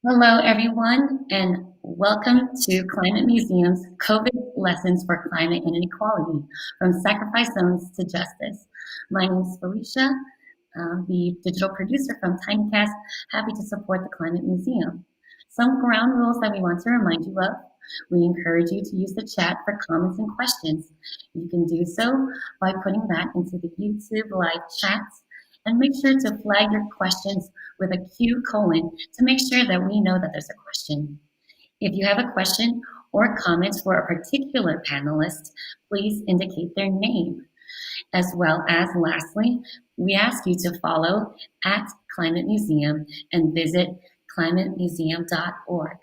Hello, everyone, and welcome to Climate Museum's COVID Lessons for Climate and Inequality, From Sacrifice Zones to Justice. My name is Felicia, the digital producer from TinyCast, happy to support the Climate Museum. Some ground rules that we want to remind you of. We encourage you to use the chat for comments and questions. You can do so by putting that into the YouTube live chats, and make sure to flag your questions with a Q colon to make sure that we know that there's a question. If you have a question or comment for a particular panelist, please indicate their name. As well as, lastly, we ask you to follow at Climate Museum and visit climatemuseum.org.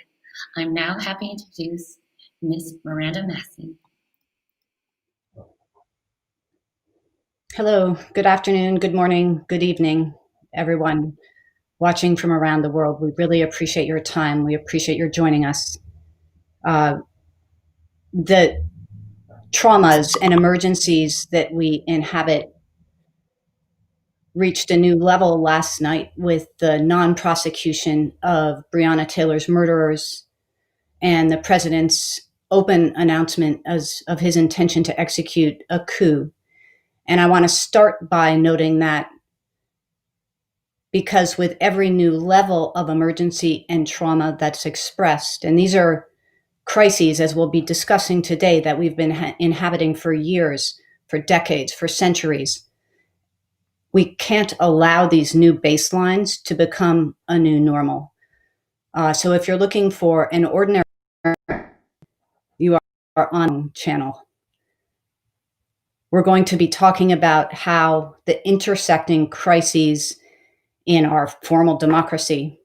I'm now happy to introduce Ms. Miranda Massie. Hello, good afternoon, good morning, good evening, everyone watching from around the world. We really appreciate your time. We appreciate your joining us. The traumas and emergencies that we inhabit reached a new level last night with the non-prosecution of Breonna Taylor's murderers and the president's open announcement of his intention to execute a coup. And I want to start by noting that because with every new level of emergency and trauma that's expressed, and these are crises, as we'll be discussing today, that we've been inhabiting for years, for decades, for centuries, we can't allow these new baselines to become a new normal. So if you're looking for an ordinary, you are on channel. We're going to be talking about how the intersecting crises in our formal democracy,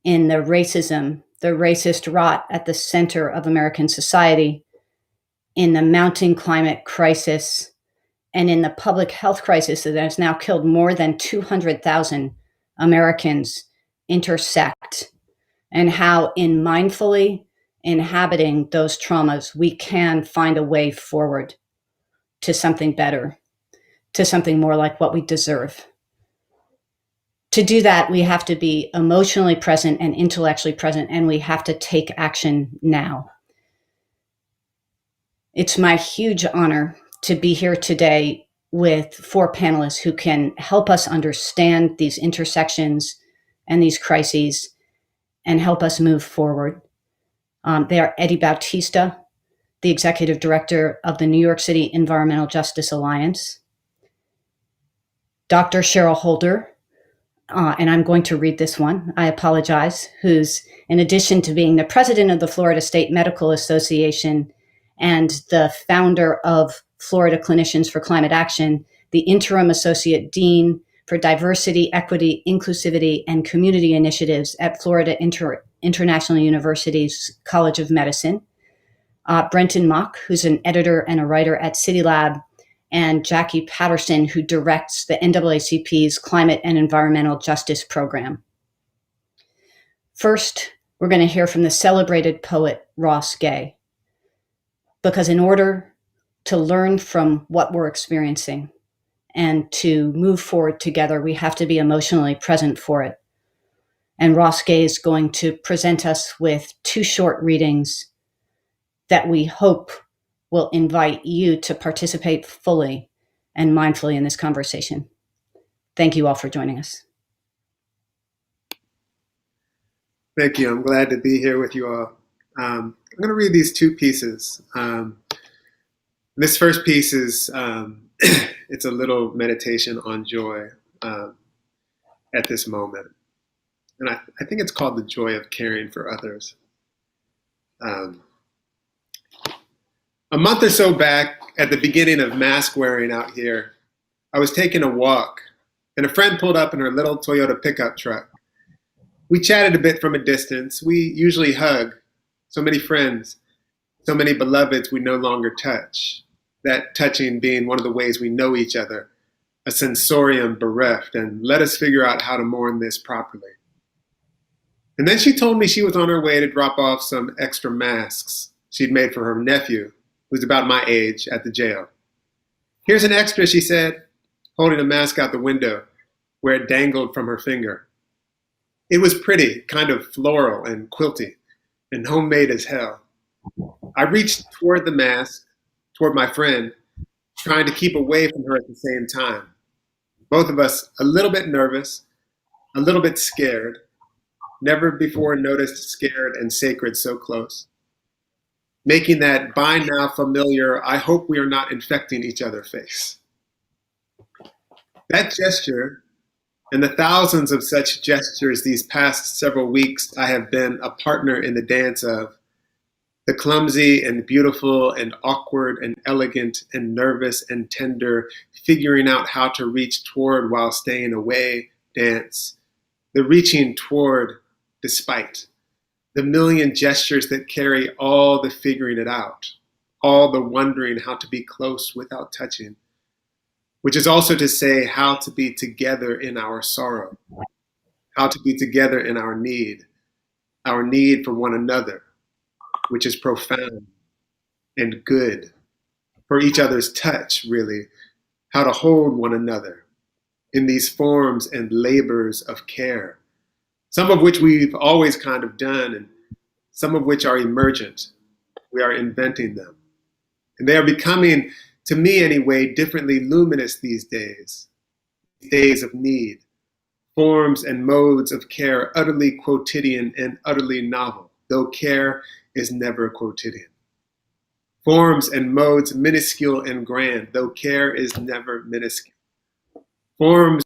in the racism, the racist rot at the center of American society, in the mounting climate crisis, and in the public health crisis that has now killed more than 200,000 Americans intersect, and how in mindfully inhabiting those traumas, we can find a way forward to something better, to something more like what we deserve. To do that, we have to be emotionally present and intellectually present, and we have to take action now. It's my huge honor to be here today with 4 panelists who can help us understand these intersections and these crises and help us move forward. They are Eddie Bautista, the Executive Director of the New York City Environmental Justice Alliance, Dr. Cheryl Holder, and I'm going to read this one, I apologize, who's, in addition to being the president of the Florida State Medical Association and the founder of Florida Clinicians for Climate Action, the interim associate dean for diversity, equity, inclusivity, and community initiatives at Florida International University's College of Medicine, Brentin, who's an editor and a writer at CityLab, and Jackie Patterson, who directs the NAACP's Climate and Environmental Justice Program. First, we're going to hear from the celebrated poet Ross Gay, because in order to learn from what we're experiencing and to move forward together, we have to be emotionally present for it. And Ross Gay is going to present us with 2 short readings that we hope will invite you to participate fully and mindfully in this conversation. Thank you all for joining us. Thank you. I'm glad to be here with you all. I'm going to read these 2 pieces. This first piece is, it's a little meditation on joy at this moment. And I think it's called The Joy of Caring for Others. A month or so back, at the beginning of mask wearing out here, I was taking a walk, and a friend pulled up in her little Toyota pickup truck. We chatted a bit from a distance. We usually hug. So many friends, so many beloveds we no longer touch. That touching being one of the ways we know each other, a sensorium bereft, and let us figure out how to mourn this properly. And then she told me she was on her way to drop off some extra masks she'd made for her nephew, who's about my age, at the jail. Here's an extra, she said, holding a mask out the window where it dangled from her finger. It was pretty, kind of floral and quilty, and homemade as hell. I reached toward the mask, toward my friend, trying to keep away from her at the same time. Both of us a little bit nervous, a little bit scared, never before noticed scared and sacred so close. Making that by now familiar, I hope we are not infecting each other face. That gesture, and the thousands of such gestures these past several weeks I have been a partner in the dance of, the clumsy and beautiful and awkward and elegant and nervous and tender, figuring out how to reach toward while staying away dance, the reaching toward despite, the million gestures that carry all the figuring it out, all the wondering how to be close without touching, which is also to say how to be together in our sorrow, how to be together in our need for one another, which is profound and good, for each other's touch, really, how to hold one another in these forms and labors of care, some of which we've always kind of done and some of which are emergent. We are inventing them. And they are becoming, to me anyway, differently luminous these days of need, forms and modes of care utterly quotidian and utterly novel, though care is never quotidian. Forms and modes minuscule and grand, though care is never minuscule. Forms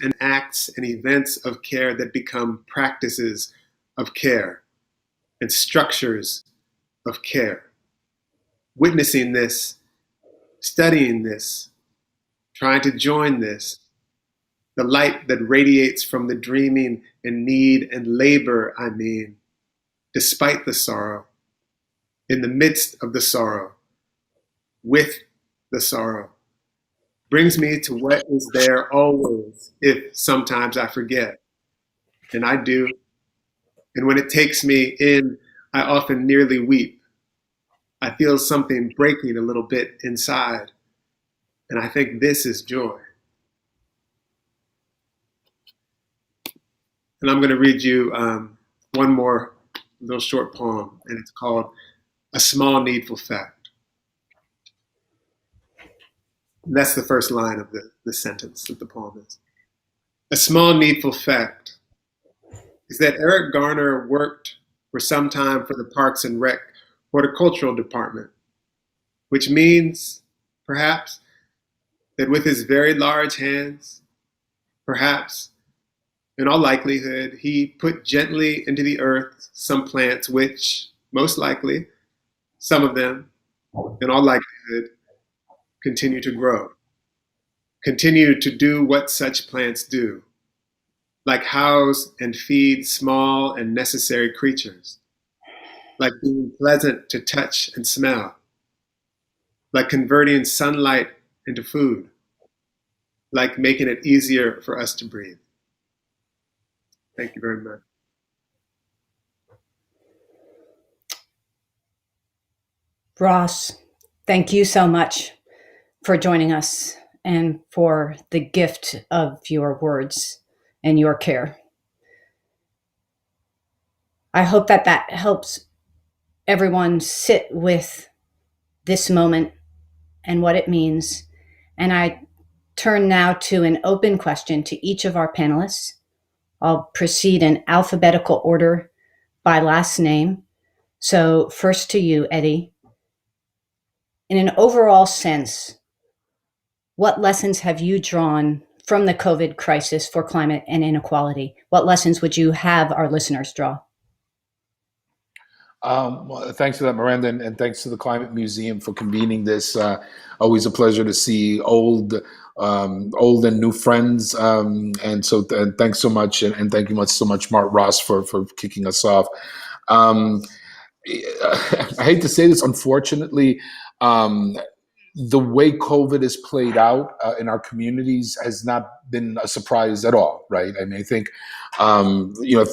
and acts and events of care that become practices of care and structures of care. Witnessing this, studying this, trying to join this, the light that radiates from the dreaming and need and labor, despite the sorrow, in the midst of the sorrow, with the sorrow, brings me to what is there always, if sometimes I forget, and I do. And when it takes me in, I often nearly weep. I feel something breaking a little bit inside, and I think this is joy. And I'm going to read you one more little short poem, and it's called A Small Needful Fact. And that's the first line of the sentence of the poem is. A small needful fact is that Eric Garner worked for some time for the Parks and Rec Horticultural Department, which means, perhaps, that with his very large hands, perhaps, in all likelihood, he put gently into the earth some plants which, most likely, some of them, in all likelihood, continue to grow, continue to do what such plants do, like house and feed small and necessary creatures, like being pleasant to touch and smell, like converting sunlight into food, like making it easier for us to breathe. Thank you very much. Ross, thank you so much for joining us and for the gift of your words and your care. I hope that helps everyone sit with this moment and what it means. And I turn now to an open question to each of our panelists. I'll proceed in alphabetical order by last name. So first to you, Eddie. In an overall sense, what lessons have you drawn from the COVID crisis for climate and inequality? What lessons would you have our listeners draw? Well, thanks for that, Miranda, and thanks to the Climate Museum for convening this. Always a pleasure to see old and new friends. And thanks so much, and thank you so much, Mark Ross, for kicking us off. I hate to say this, unfortunately, the way COVID has played out in our communities has not been a surprise at all, right? I mean, I think,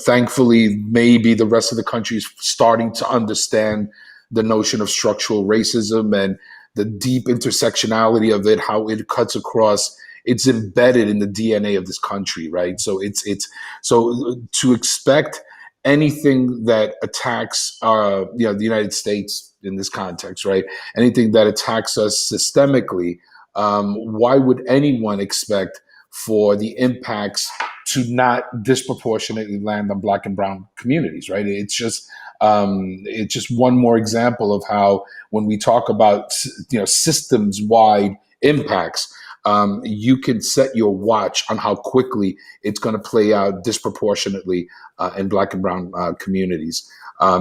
thankfully, maybe the rest of the country is starting to understand the notion of structural racism and the deep intersectionality of it, how it cuts across it's embedded in the DNA of this country, right? So so to expect anything that attacks, the United States in this context, right? Anything that attacks us systemically, why would anyone expect for the impacts to not disproportionately land on Black and brown communities, right? It's just one more example of how when we talk about systems-wide impacts, you can set your watch on how quickly it's going to play out disproportionately in Black and brown communities.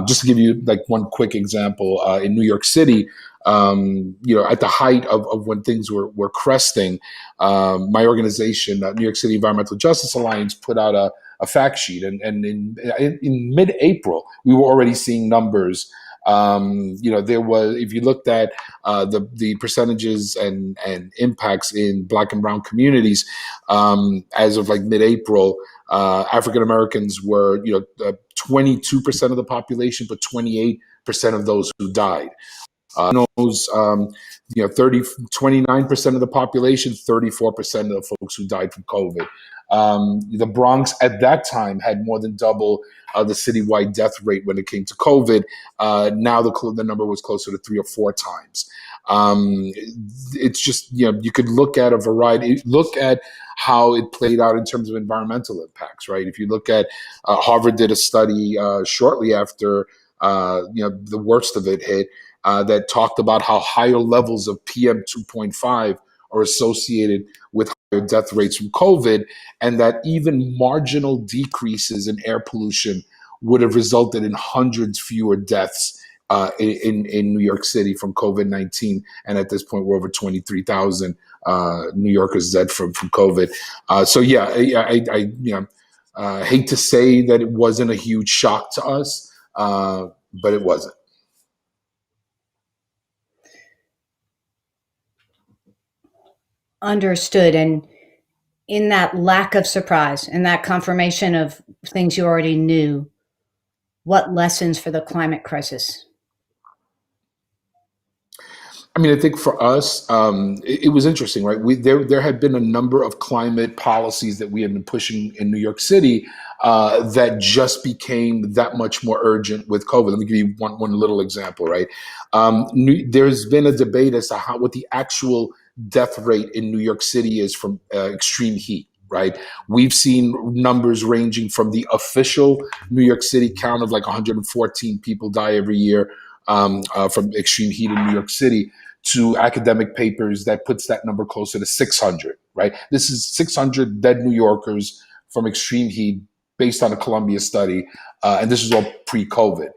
Just to give you like one quick example, in New York City, at the height of when things were cresting, my organization, New York City Environmental Justice Alliance, put out a fact sheet, and in mid-April, we were already seeing numbers. There was, if you looked at the percentages and impacts in Black and brown communities, as of like mid-April, African Americans were 22% of the population, but 28% of those who died. 29% of the population, 34% of the folks who died from COVID. The Bronx at that time had more than double the citywide death rate when it came to COVID. Now the number was closer to 3 or 4 times. It's just, you could look at a variety, look at how it played out in terms of environmental impacts, right? If you look at, Harvard did a study shortly after, the worst of it hit, that talked about how higher levels of PM 2.5 are associated with higher death rates from COVID, and that even marginal decreases in air pollution would have resulted in hundreds fewer deaths in New York City from COVID-19. And at this point, we're over 23,000 New Yorkers dead from COVID. I hate to say that it wasn't a huge shock to us, but it wasn't. Understood. And in that lack of surprise and that confirmation of things you already knew, what lessons for the climate crisis? I mean, I think for us, it was interesting, right? There had been a number of climate policies that we had been pushing in New York City that just became that much more urgent with COVID. Let me give you one little example, right? There's been a debate as to what the actual death rate in New York City is from extreme heat, right? We've seen numbers ranging from the official New York City count of like 114 people die every year from extreme heat in New York City, to academic papers that puts that number closer to 600, right? This is 600 dead New Yorkers from extreme heat based on a Columbia study, and this is all pre-COVID.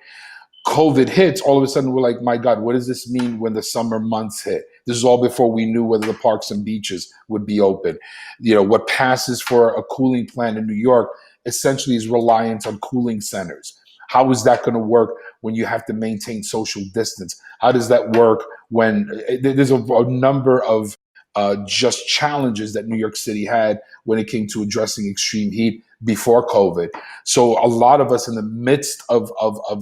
COVID hits, all of a sudden we're like, my God, what does this mean when the summer months hit? This is all before we knew whether the parks and beaches would be open. What passes for a cooling plan in New York essentially is reliant on cooling centers. How is that going to work when you have to maintain social distance? How does that work when there's a number of just challenges that New York City had when it came to addressing extreme heat before COVID? So a lot of us in the midst of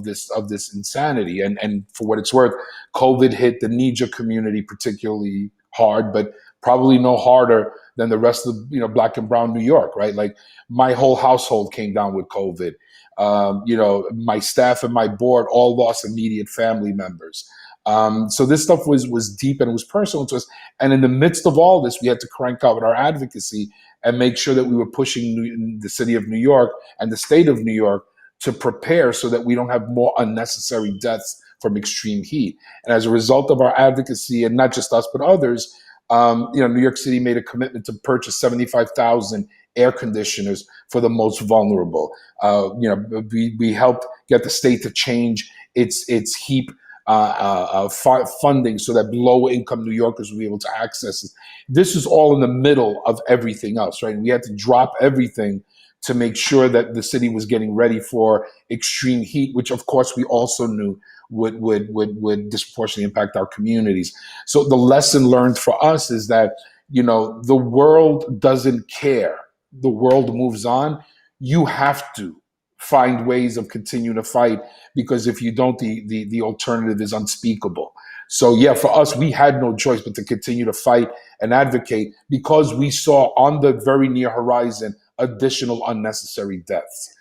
this insanity, and for what it's worth, COVID hit the Nija community particularly hard, but probably no harder than the rest of Black and brown New York, right? Like my whole household came down with COVID. My staff and my board all lost immediate family members. So this stuff was deep and it was personal to us. And in the midst of all this, we had to crank out our advocacy and make sure that we were pushing the city of New York and the state of New York to prepare so that we don't have more unnecessary deaths from extreme heat. And as a result of our advocacy, and not just us, but others, New York City made a commitment to purchase 75,000 air conditioners for the most vulnerable. We helped get the state to change its HEAP funding so that low-income New Yorkers will be able to access it. This is all in the middle of everything else, right? We had to drop everything to make sure that the city was getting ready for extreme heat, which of course we also knew would disproportionately impact our communities. So the lesson learned for us is that, the world doesn't care. The world moves on. You have to find ways of continuing to fight, because if you don't, the alternative is unspeakable. So yeah, for us, we had no choice but to continue to fight and advocate because we saw on the very near horizon additional unnecessary deaths.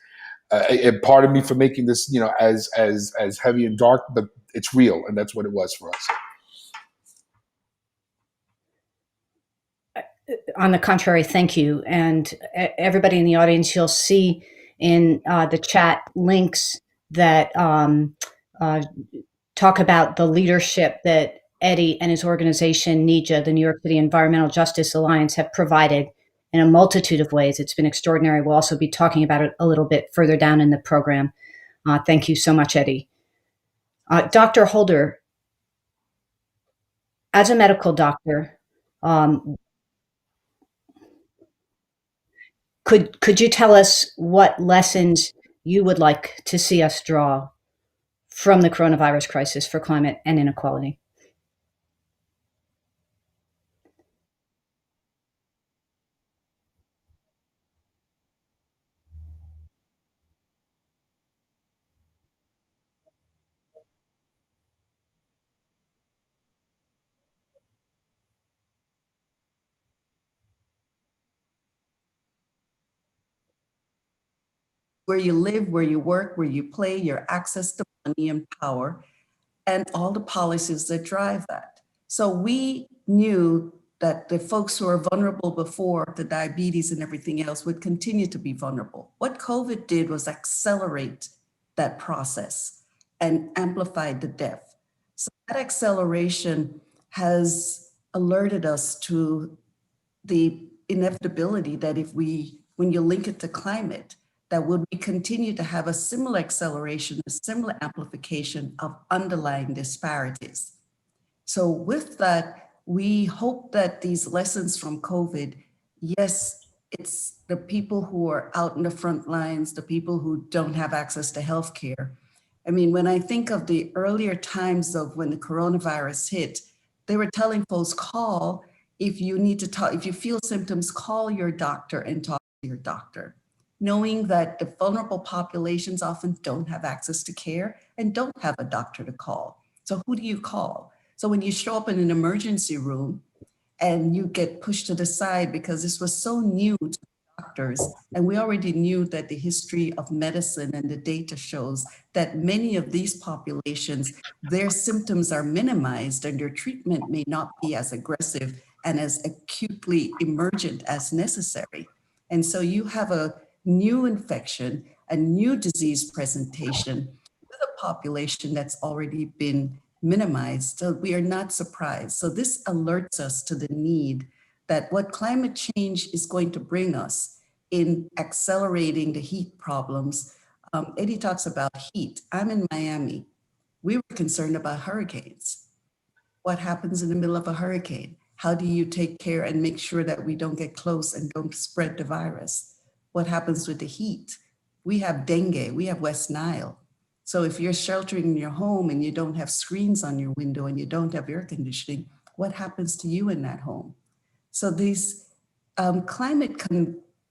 And pardon me for making this, as heavy and dark, but it's real, and that's what it was for us. On the contrary, thank you. And everybody in the audience, you'll see in the chat links that talk about the leadership that Eddie and his organization, NEJA, the New York City Environmental Justice Alliance, have provided in a multitude of ways. It's been extraordinary. We'll also be talking about it a little bit further down in the program. Thank you so much, Eddie. Dr. Holder, as a medical doctor, could you tell us what lessons you would like to see us draw from the coronavirus crisis for climate and inequality? Where you live, where you work, where you play, your access to money and power, and all the policies that drive that. So we knew that the folks who are vulnerable before, the diabetes and everything else, would continue to be vulnerable. What COVID did was accelerate that process and amplified the death. So that acceleration has alerted us to the inevitability that when you link it to climate, that would we continue to have a similar acceleration, a similar amplification of underlying disparities. So with that, we hope that these lessons from COVID, yes, it's the people who are out in the front lines, the people who don't have access to healthcare. I mean, when I think of the earlier times of when the coronavirus hit, they were telling folks, call if you need to talk, if you feel symptoms, call your doctor and talk to your doctor, knowing that the vulnerable populations often don't have access to care and don't have a doctor to call. So who do you call? So when you show up in an emergency room and you get pushed to the side because this was so new to doctors, and we already knew that the history of medicine and the data shows that many of these populations, their symptoms are minimized and their treatment may not be as aggressive and as acutely emergent as necessary. And so you have a new infection, a new disease presentation with a population that's already been minimized. So we are not surprised. So this alerts us to the need that what climate change is going to bring us in accelerating the heat problems. Eddie talks about heat. I'm in Miami. We were concerned about hurricanes. What happens in the middle of a hurricane? How do you take care and make sure that we don't get close and don't spread the virus? What happens with the heat? We have dengue, we have West Nile. So if you're sheltering in your home and you don't have screens on your window and you don't have air conditioning, what happens to you in that home? So these climate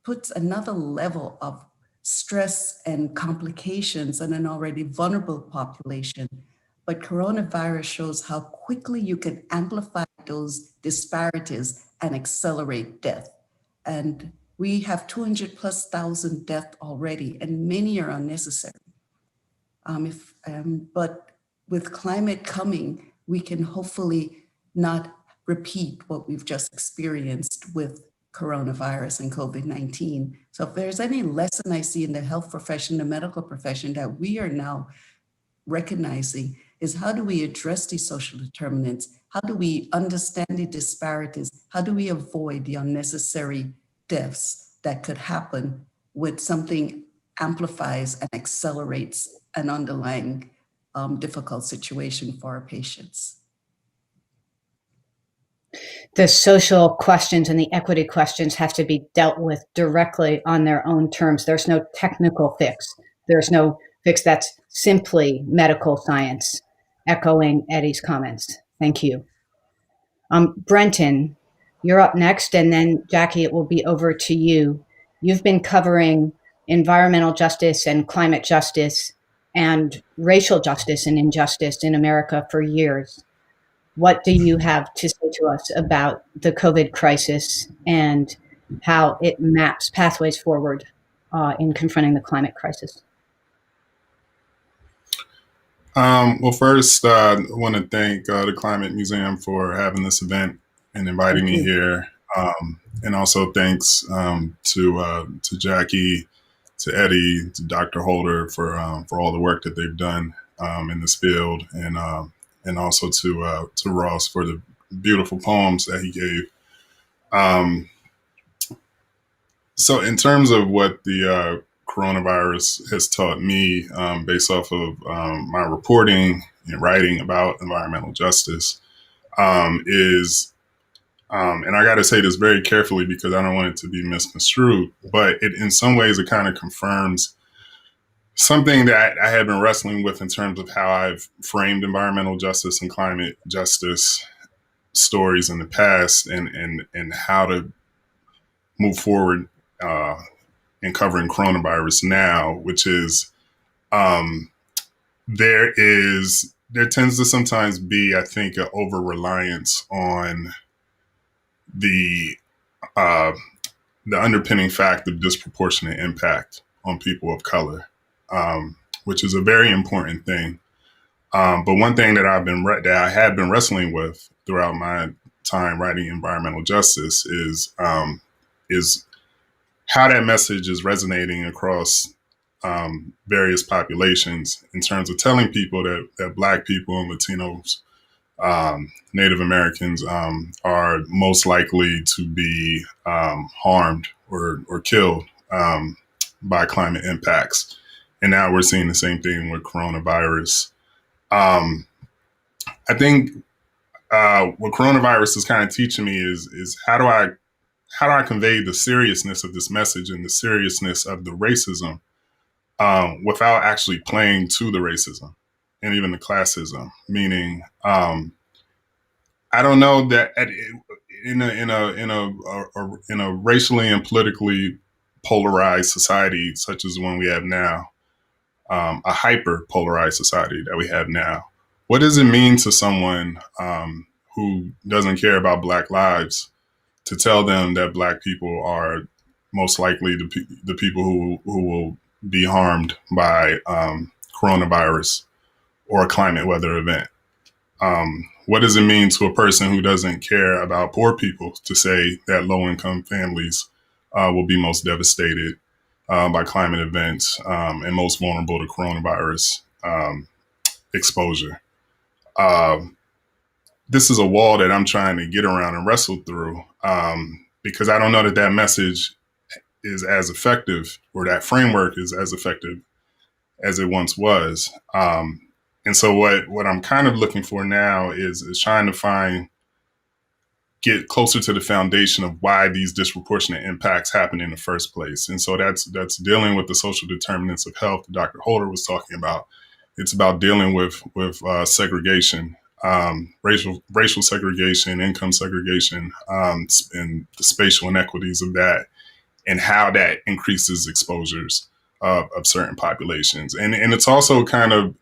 puts another level of stress and complications on an already vulnerable population. But coronavirus shows how quickly you can amplify those disparities and accelerate death. And we have 200,000+ deaths already, and many are unnecessary. But with climate coming, we can hopefully not repeat what we've just experienced with coronavirus and COVID-19. So if there's any lesson I see in the health profession, the medical profession that we are now recognizing is how do we address these social determinants? How do we understand the disparities? How do we avoid the unnecessary deaths that could happen when something amplifies and accelerates an underlying difficult situation for our patients? The social questions and the equity questions have to be dealt with directly on their own terms. There's no technical fix. There's no fix that's simply medical science, echoing Eddie's comments. Thank you. Brentin, you're up next, and then Jackie, it will be over to you. You've been covering environmental justice and climate justice and racial justice and injustice in America for years. what do you have to say to us about the COVID crisis and how it maps pathways forward in confronting the climate crisis? Well, first, I want to thank the Climate Museum for having this event and inviting me here. And also thanks to Jackie, to Eddie, to Dr. Holder for all the work that they've done in this field, and also to Ross for the beautiful poems that he gave. So in terms of what the coronavirus has taught me, based off of my reporting and writing about environmental justice, and I got to say this very carefully because I don't want it to be misconstrued, but in some ways it kind of confirms something that I had been wrestling with in terms of how I've framed environmental justice and climate justice stories in the past, and how to move forward in covering coronavirus now, which is there tends to sometimes be, I think, an over reliance on the underpinning fact of disproportionate impact on people of color, which is a very important thing. But one thing that I had been wrestling with throughout my time writing environmental justice is how that message is resonating across various populations in terms of telling people that Black people and Latinos, Native Americans are most likely to be harmed or killed by climate impacts. And now we're seeing the same thing with coronavirus. I think what coronavirus is kind of teaching me is how do I convey the seriousness of this message and the seriousness of the racism without actually playing to the racism and even the classism. Meaning, I don't know that in a racially and politically polarized society such as the one we have now, a hyper polarized society that we have now, what does it mean to someone who doesn't care about Black lives to tell them that Black people are most likely the people who will be harmed by coronavirus or a climate weather event? What does it mean to a person who doesn't care about poor people to say that low-income families will be most devastated by climate events and most vulnerable to coronavirus exposure? This is a wall that I'm trying to get around and wrestle through because I don't know that message is as effective, or that framework is as effective as it once was. And so what I'm kind of looking for now is trying to get closer to the foundation of why these disproportionate impacts happen in the first place. And so that's dealing with the social determinants of health that Dr. Holder was talking about. It's about dealing with segregation, racial segregation, income segregation, and the spatial inequities of that, and how that increases exposures of certain populations. And it's also kind of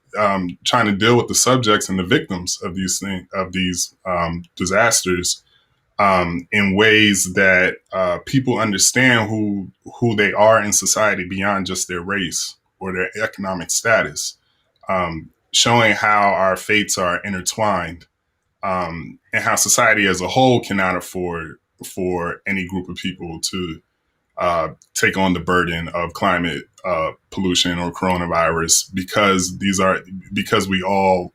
trying to deal with the subjects and the victims of these disasters in ways that people understand who they are in society beyond just their race or their economic status, showing how our fates are intertwined, and how society as a whole cannot afford for any group of people to take on the burden of climate pollution or coronavirus, because we all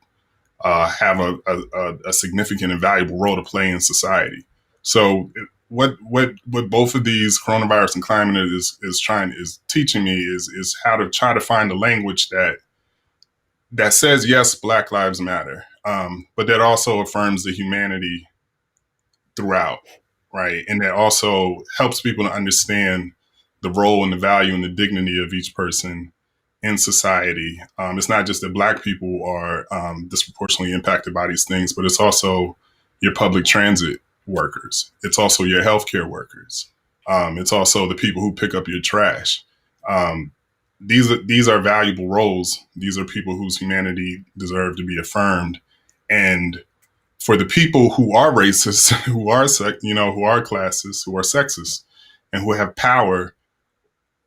have a significant and valuable role to play in society. So what both of these, coronavirus and climate, is teaching me is how to try to find a language that says, yes, Black lives matter, but that also affirms the humanity throughout, right? And that also helps people to understand the role and the value and the dignity of each person in society. It's not just that Black people are disproportionately impacted by these things, but it's also your public transit workers. It's also your healthcare workers. It's also the people who pick up your trash. These are valuable roles. These are people whose humanity deserve to be affirmed. And for the people who are racist, who are who are classist, who are sexist, and who have power,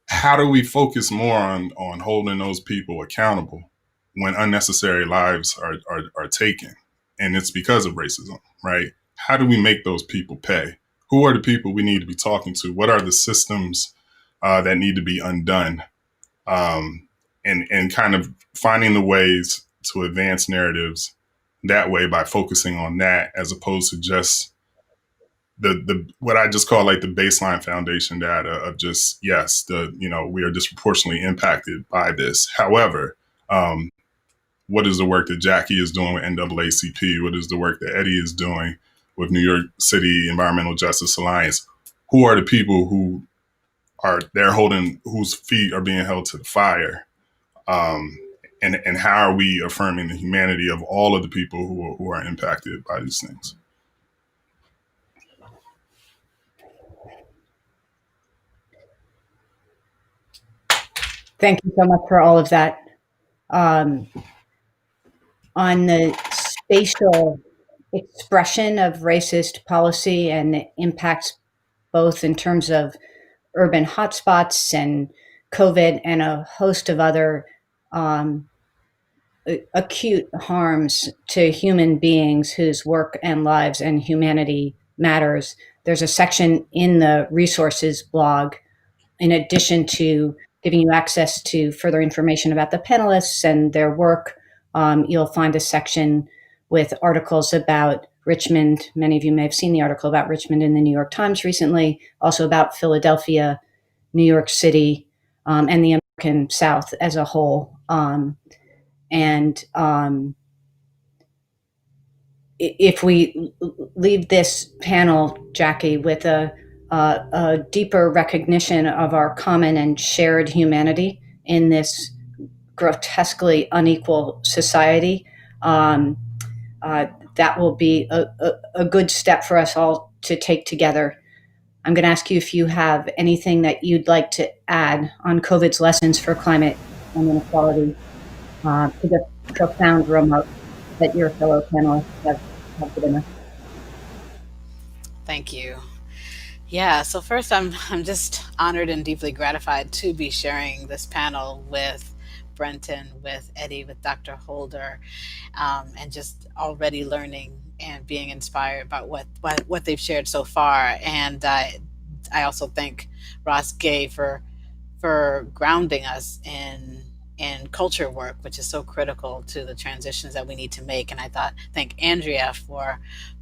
how do we focus more on holding those people accountable when unnecessary lives are taken? And it's because of racism, right? How do we make those people pay? Who are the people we need to be talking to? What are the systems that need to be undone? And kind of finding the ways to advance narratives that way by focusing on that, as opposed to just the what I just call like the baseline foundation data of just, yes, we are disproportionately impacted by this. However, what is the work that Jackie is doing with NAACP? What is the work that Eddie is doing with New York City Environmental Justice Alliance? Who are the people who are there whose feet are being held to the fire? And how are we affirming the humanity of all of the people who are impacted by these things? Thank you so much for all of that. On the spatial expression of racist policy and the impacts both in terms of urban hotspots and COVID and a host of other acute harms to human beings whose work and lives and humanity matters. There's a section in the resources blog, in addition to giving you access to further information about the panelists and their work. You'll find a section with articles about Richmond. Many of you may have seen the article about Richmond in the New York Times recently, also about Philadelphia, New York City, and the American South as a whole. If we leave this panel, Jackie, with a deeper recognition of our common and shared humanity in this grotesquely unequal society, that will be a good step for us all to take together. I'm going to ask you if you have anything that you'd like to add on COVID's lessons for climate and inequality to the profound remote that your fellow panelists have given us. Thank you. Yeah, so first I'm just honored and deeply gratified to be sharing this panel with Brentin, with Eddie, with Dr. Holder, and just already learning and being inspired by what they've shared so far. And I also thank Ross Gay for grounding us in culture work, which is so critical to the transitions that we need to make. And thank Andrea for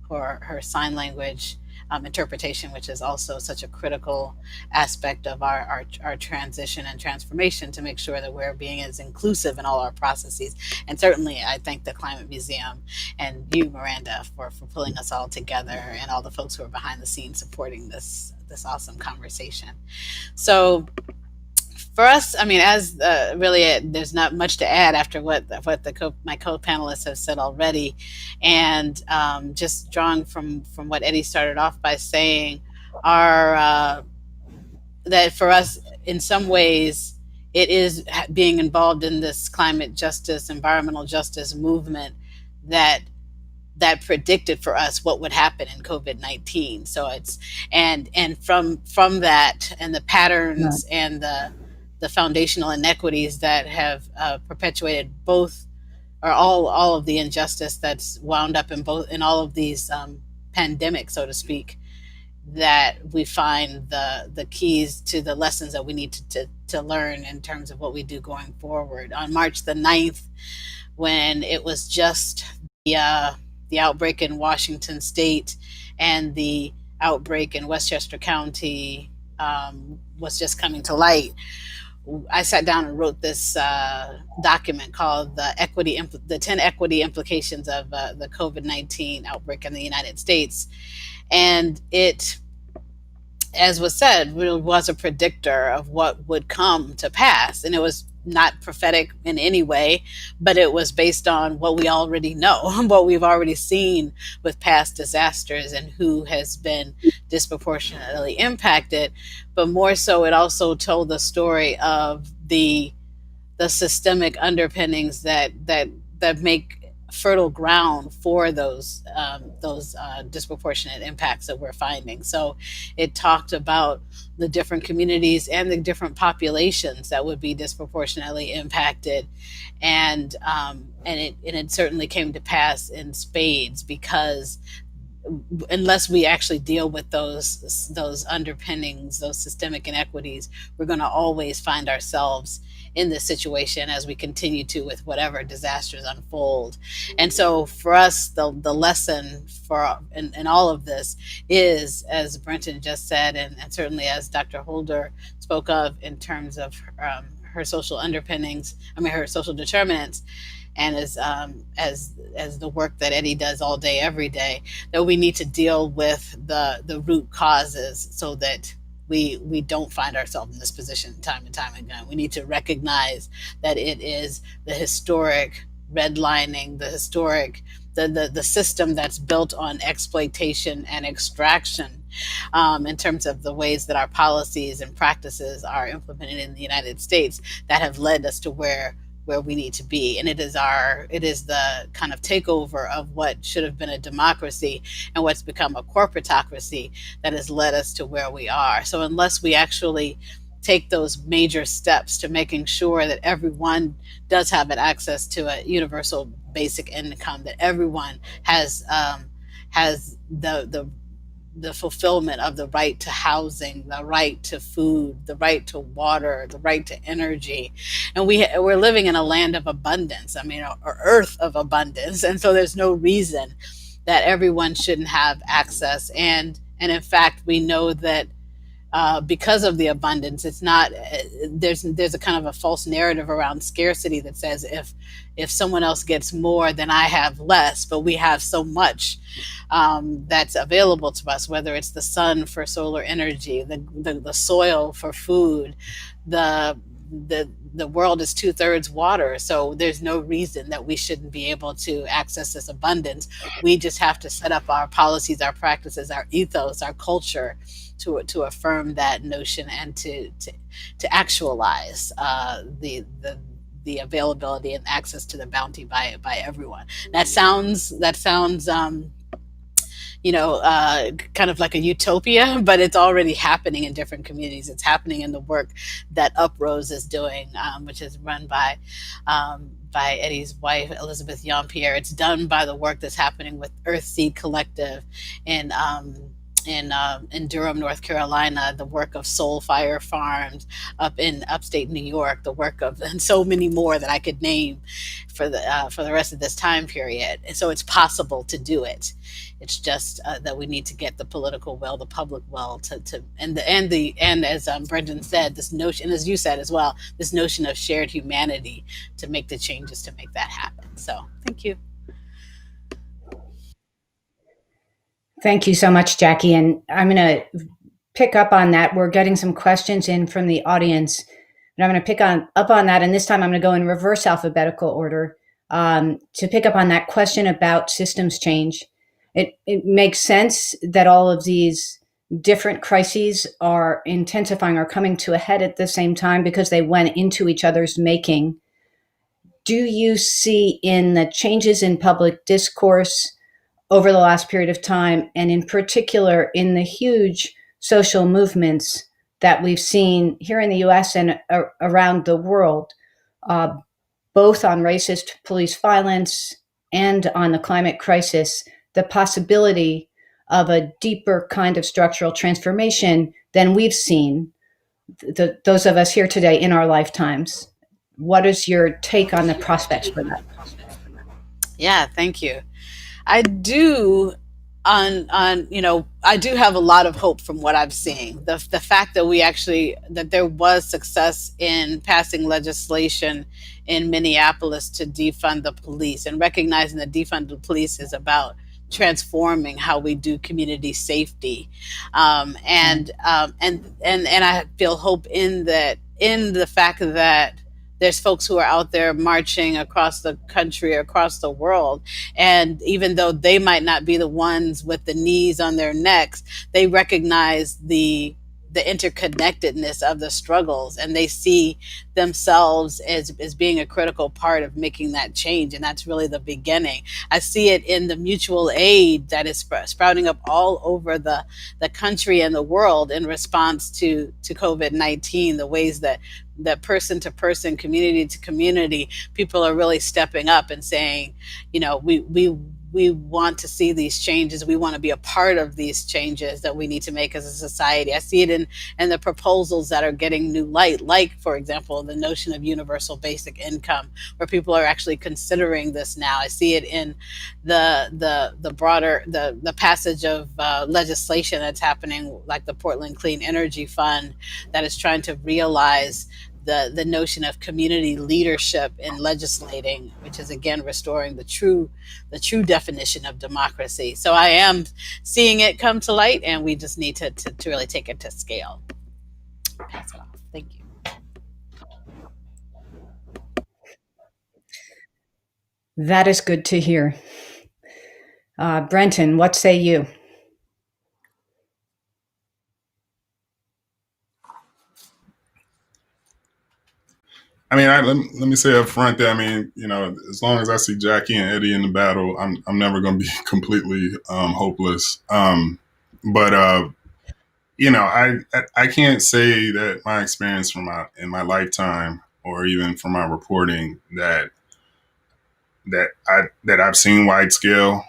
her sign language interpretation, which is also such a critical aspect of our transition and transformation to make sure that we're being as inclusive in all our processes. And certainly I thank the Climate Museum and you, Miranda, for pulling us all together, and all the folks who are behind the scenes supporting this awesome conversation. So for us, I mean, there's not much to add after what my co-panelists have said already, and just drawing from what Eddie started off by saying, that for us, in some ways, it is being involved in this climate justice, environmental justice movement that predicted for us what would happen in COVID-19. So it's and from that and the patterns and the foundational inequities that have perpetuated both or all of the injustice that's wound up in all of these pandemics, so to speak, that we find the keys to the lessons that we need to learn in terms of what we do going forward. On March the 9th, when it was just the outbreak in Washington State and the outbreak in Westchester County was just coming to light, I sat down and wrote this document called the 10 equity implications of the COVID-19 outbreak in the United States. And it, as was said, was a predictor of what would come to pass. And it was not prophetic in any way, but it was based on what we already know, what we've already seen with past disasters and who has been disproportionately impacted. But more so, it also told the story of the systemic underpinnings that make fertile ground for those disproportionate impacts that we're finding. So it talked about the different communities and the different populations that would be disproportionately impacted, and it certainly came to pass in spades, because unless we actually deal with those underpinnings, those systemic inequities, we're going to always find ourselves in this situation as we continue to, with whatever disasters unfold. And so for us, the lesson for in all of this is, as Brentin just said, and certainly as Dr. Holder spoke of in terms of her social underpinnings, her social determinants, and as the work that Eddie does all day, every day, that we need to deal with the root causes, so that we don't find ourselves in this position time and time again. We need to recognize that it is the historic redlining, the system that's built on exploitation and extraction, in terms of the ways that our policies and practices are implemented in the United States, that have led us to where we need to be. And it is the kind of takeover of what should have been a democracy and what's become a corporatocracy that has led us to where we are. So unless we actually take those major steps to making sure that everyone does have an access to a universal basic income, that everyone has the fulfillment of the right to housing, the right to food, the right to water, the right to energy. And we're living in a land of abundance, or earth of abundance. And so there's no reason that everyone shouldn't have access. And in fact, we know that because of the abundance, it's not, there's a kind of a false narrative around scarcity that says if someone else gets more, then I have less. But we have so much that's available to us, whether it's the sun for solar energy, the soil for food, the world is 2/3 water. So there's no reason that we shouldn't be able to access this abundance. We just have to set up our policies, our practices, our ethos, our culture to affirm that notion, and to actualize the availability and access to the bounty by everyone. That sounds kind of like a utopia, but it's already happening in different communities. It's happening in the work that Uprose is doing, which is run by Eddie's wife, Elizabeth Jean-Pierre. It's done by the work that's happening with Earthseed Collective in Durham, North Carolina, the work of Soul Fire Farms up in upstate New York, the work of, and so many more that I could name for the rest of this time period. And so it's possible to do it. It's just that we need to get the political will, the public will, and as Brendan said, this notion, and as you said as well, this notion of shared humanity to make the changes to make that happen. So thank you. Thank you so much, Jackie. And I'm going to pick up on that. We're getting some questions in from the audience, and I'm going to pick up on that. And this time I'm going to go in reverse alphabetical order to pick up on that question about systems change. It makes sense that all of these different crises are intensifying or coming to a head at the same time because they went into each other's making. Do you see in the changes in public discourse over the last period of time, and in particular in the huge social movements that we've seen here in the US and around the world, both on racist police violence and on the climate crisis, the possibility of a deeper kind of structural transformation than we've seen, those of us here today, in our lifetimes? What is your take on the prospects for that? Yeah, thank you. I do I do have a lot of hope from what I'm seeing. The fact that there was success in passing legislation in Minneapolis to defund the police, and recognizing that defund the police is about transforming how we do community safety, and I feel hope in the fact that there's folks who are out there marching across the country, across the world. And even though they might not be the ones with the knees on their necks, they recognize the the interconnectedness of the struggles, and they see themselves as being a critical part of making that change. And that's really the beginning. I see it in the mutual aid that is sprouting up all over the country and the world in response to COVID-19, the ways that person to person, community to community, people are really stepping up and saying, we want to see these changes. We want to be a part of these changes that we need to make as a society. I see it in the proposals that are getting new light, like, for example, the notion of universal basic income, where people are actually considering this now. I see it in the broader, the passage of legislation that's happening, like the Portland Clean Energy Fund, that is trying to realize the notion of community leadership in legislating, which is again restoring the true definition of democracy. So I am seeing it come to light, and we just need to really take it to scale. Pass it off. Thank you. That is good to hear. Brentin, what say you? I mean, let me say up front that, I mean, as long as I see Jackie and Eddie in the battle, I'm never going to be completely hopeless. But I can't say that my experience in my lifetime, or even from my reporting, that I've seen wide scale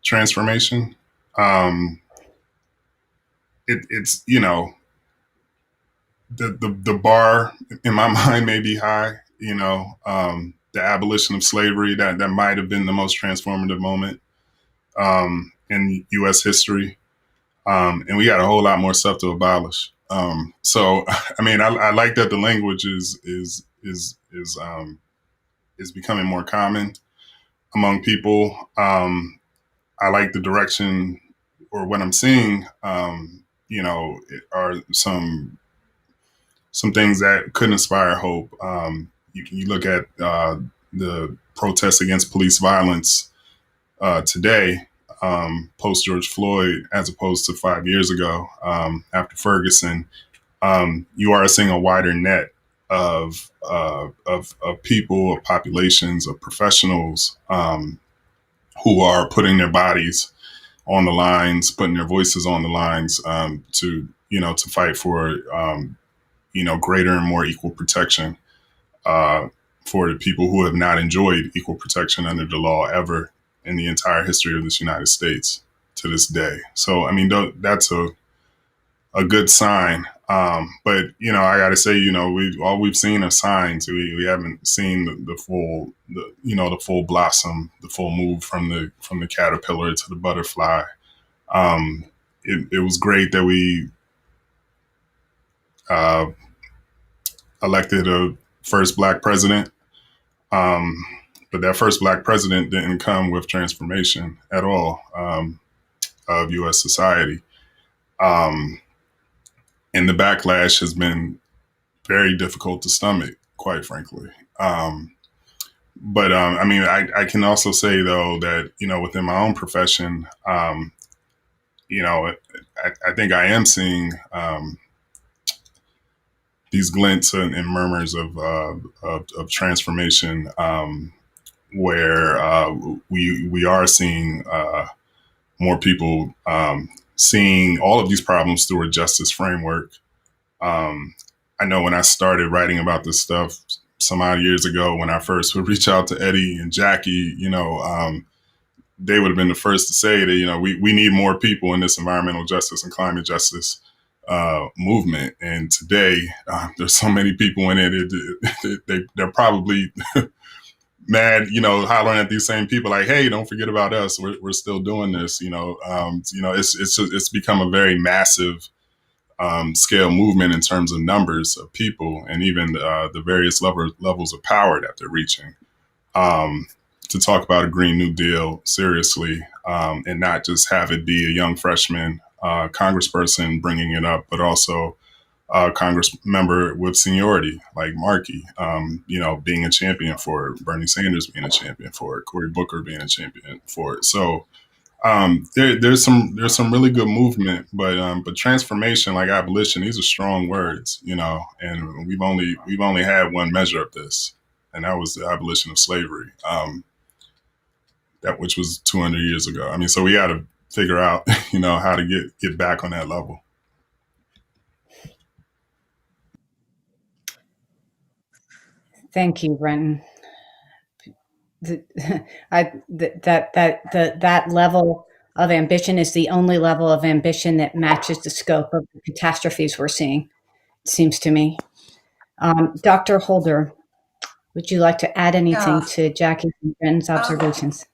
transformation. It's the bar in my mind may be high. The abolition of slavery, that might have been the most transformative moment in U.S. history, and we got a whole lot more stuff to abolish. So I mean, I like that the language is becoming more common among people. I like the direction, or what I'm seeing. Are some things that could inspire hope. You look at the protests against police violence today, post George Floyd, as opposed to 5 years ago, after Ferguson. You are seeing a wider net of people, of populations, of professionals who are putting their bodies on the lines, putting their voices on the lines, to fight for greater and more equal protection for the people who have not enjoyed equal protection under the law ever in the entire history of this United States to this day. So, I mean, that's a good sign. But, I got to say, all we've seen are signs. We haven't seen the full blossom, the full move from the caterpillar to the butterfly. It was great that we elected a first Black president. But that first Black president didn't come with transformation at all of U.S. society. And the backlash has been very difficult to stomach, quite frankly. But I mean, I can also say, though, that, within my own profession, I think I am seeing these glints and murmurs of transformation, where we are seeing more people seeing all of these problems through a justice framework. I know when I started writing about this stuff some odd years ago, when I first would reach out to Eddie and Jackie, they would have been the first to say that, we need more people in this environmental justice and climate justice movement. And today, there's so many people in it, they're probably mad, hollering at these same people like, hey, don't forget about us. We're still doing this. It's become a very massive scale movement in terms of numbers of people, and even the various levels of power that they're reaching, to talk about a Green New Deal seriously, and not just have it be a young freshman congressperson bringing it up, but also a Congress member with seniority like Markey, being a champion for it, Bernie Sanders being a champion for it, Cory Booker being a champion for it. So There's some really good movement, but transformation, like abolition, these are strong words, you know. And we've only had one measure of this, and that was the abolition of slavery, that which was 200 years ago. I mean, so we got to figure out, you know, how to get back on that level. Thank you, Brentin. That level of ambition is the only level of ambition that matches the scope of the catastrophes we're seeing, it seems to me. Dr. Holder, would you like to add anything to Jackie and Brentin's observations?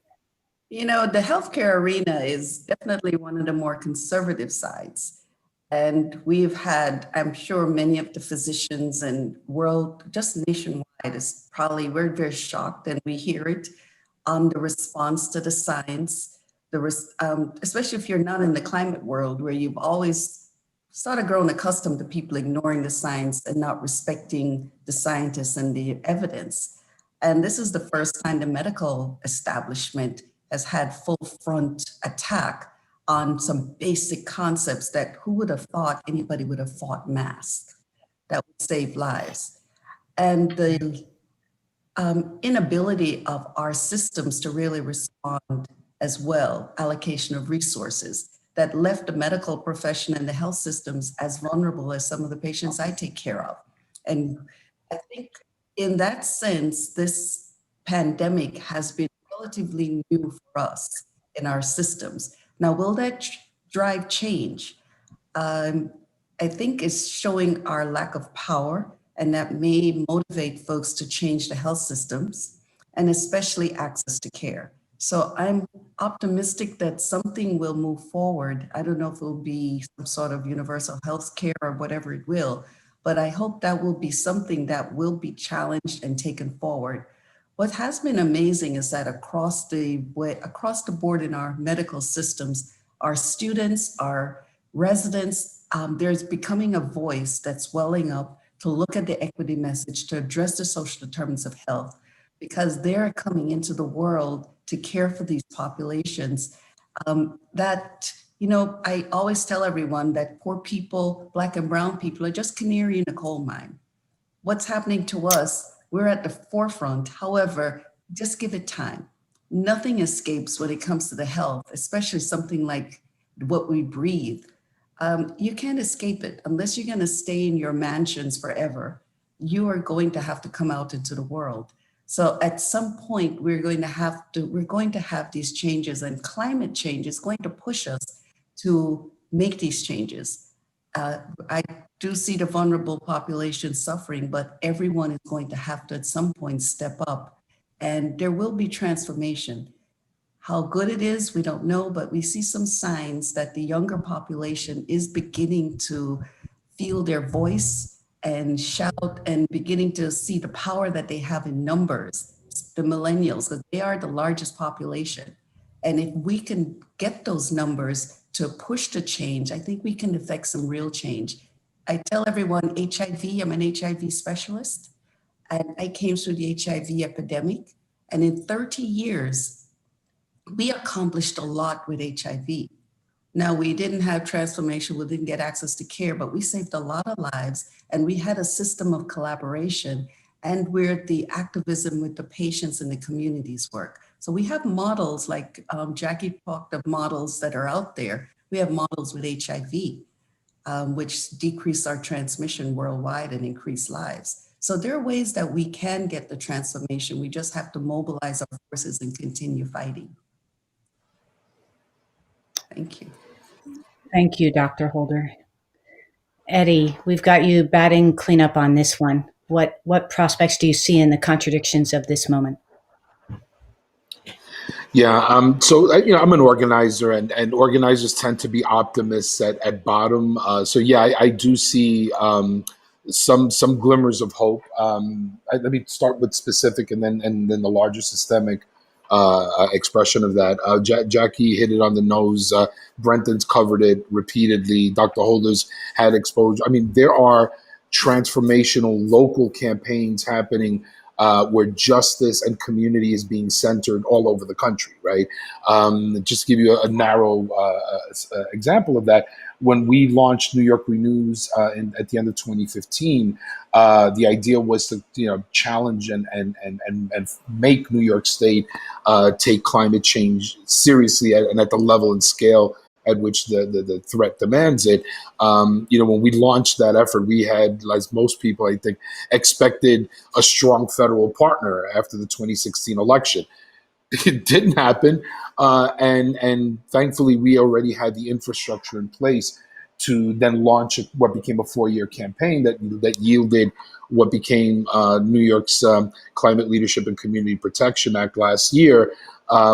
You know, the healthcare arena is definitely one of the more conservative sides. And we've had, I'm sure many of the physicians and world, just nationwide, is probably, we're very shocked and we hear it on the response to the science, especially if you're not in the climate world where you've always sort of grown accustomed to people ignoring the science and not respecting the scientists and the evidence. And this is the first time the medical establishment has had full front attack on some basic concepts that who would have thought anybody would have fought masks that would save lives. And the inability of our systems to really respond as well, allocation of resources that left the medical profession and the health systems as vulnerable as some of the patients I take care of. And I think in that sense, this pandemic has been relatively new for us in our systems. Now, will that drive change? I think it's showing our lack of power, and that may motivate folks to change the health systems and especially access to care. So I'm optimistic that something will move forward. I don't know if it will be some sort of universal health care or whatever it will, but I hope that will be something that will be challenged and taken forward. What has been amazing is that across the board in our medical systems, our students, our residents, there's becoming a voice that's welling up to look at the equity message, to address the social determinants of health, because they're coming into the world to care for these populations. I always tell everyone that poor people, Black and brown people, are just canary in a coal mine. What's happening to us? We're at the forefront. However, just give it time. Nothing escapes when it comes to the health, especially something like what we breathe. You can't escape it unless you're going to stay in your mansions forever. You are going to have to come out into the world. So at some point, we're going to have these changes, and climate change is going to push us to make these changes. I do see the vulnerable population suffering, but everyone is going to have to at some point step up, and there will be transformation. How good it is, we don't know, but we see some signs that the younger population is beginning to feel their voice and shout and beginning to see the power that they have in numbers, the millennials, because they are the largest population. And if we can get those numbers to push the change, I think we can affect some real change. I tell everyone HIV, I'm an HIV specialist, and I came through the HIV epidemic. And in 30 years, we accomplished a lot with HIV. Now, we didn't have transformation, we didn't get access to care, but we saved a lot of lives, and we had a system of collaboration, and where the activism with the patients and the communities work. So we have models like Jackie talked of models that are out there. We have models with HIV, which decrease our transmission worldwide and increase lives. So there are ways that we can get the transformation. We just have to mobilize our forces and continue fighting. Thank you. Thank you, Dr. Holder. Eddie, we've got you batting cleanup on this one. What prospects do you see in the contradictions of this moment? Yeah, I'm an organizer, and organizers tend to be optimists at bottom. I do see some glimmers of hope. Let me start with specific, and then the larger systemic expression of that. Jackie hit it on the nose. Brentin's covered it repeatedly. Dr. Holder's had exposure. I mean, there are transformational local campaigns happening where justice and community is being centered all over the country, right? Just to give you a narrow example of that, when we launched New York Renews at the end of 2015, the idea was to challenge and make New York State take climate change seriously and at the level and scale at which the threat demands it. When we launched that effort, we had, as most people, I think, expected a strong federal partner after the 2016 election. It didn't happen, and thankfully, we already had the infrastructure in place to then launch what became a 4-year campaign that yielded what became New York's Climate Leadership and Community Protection Act last year,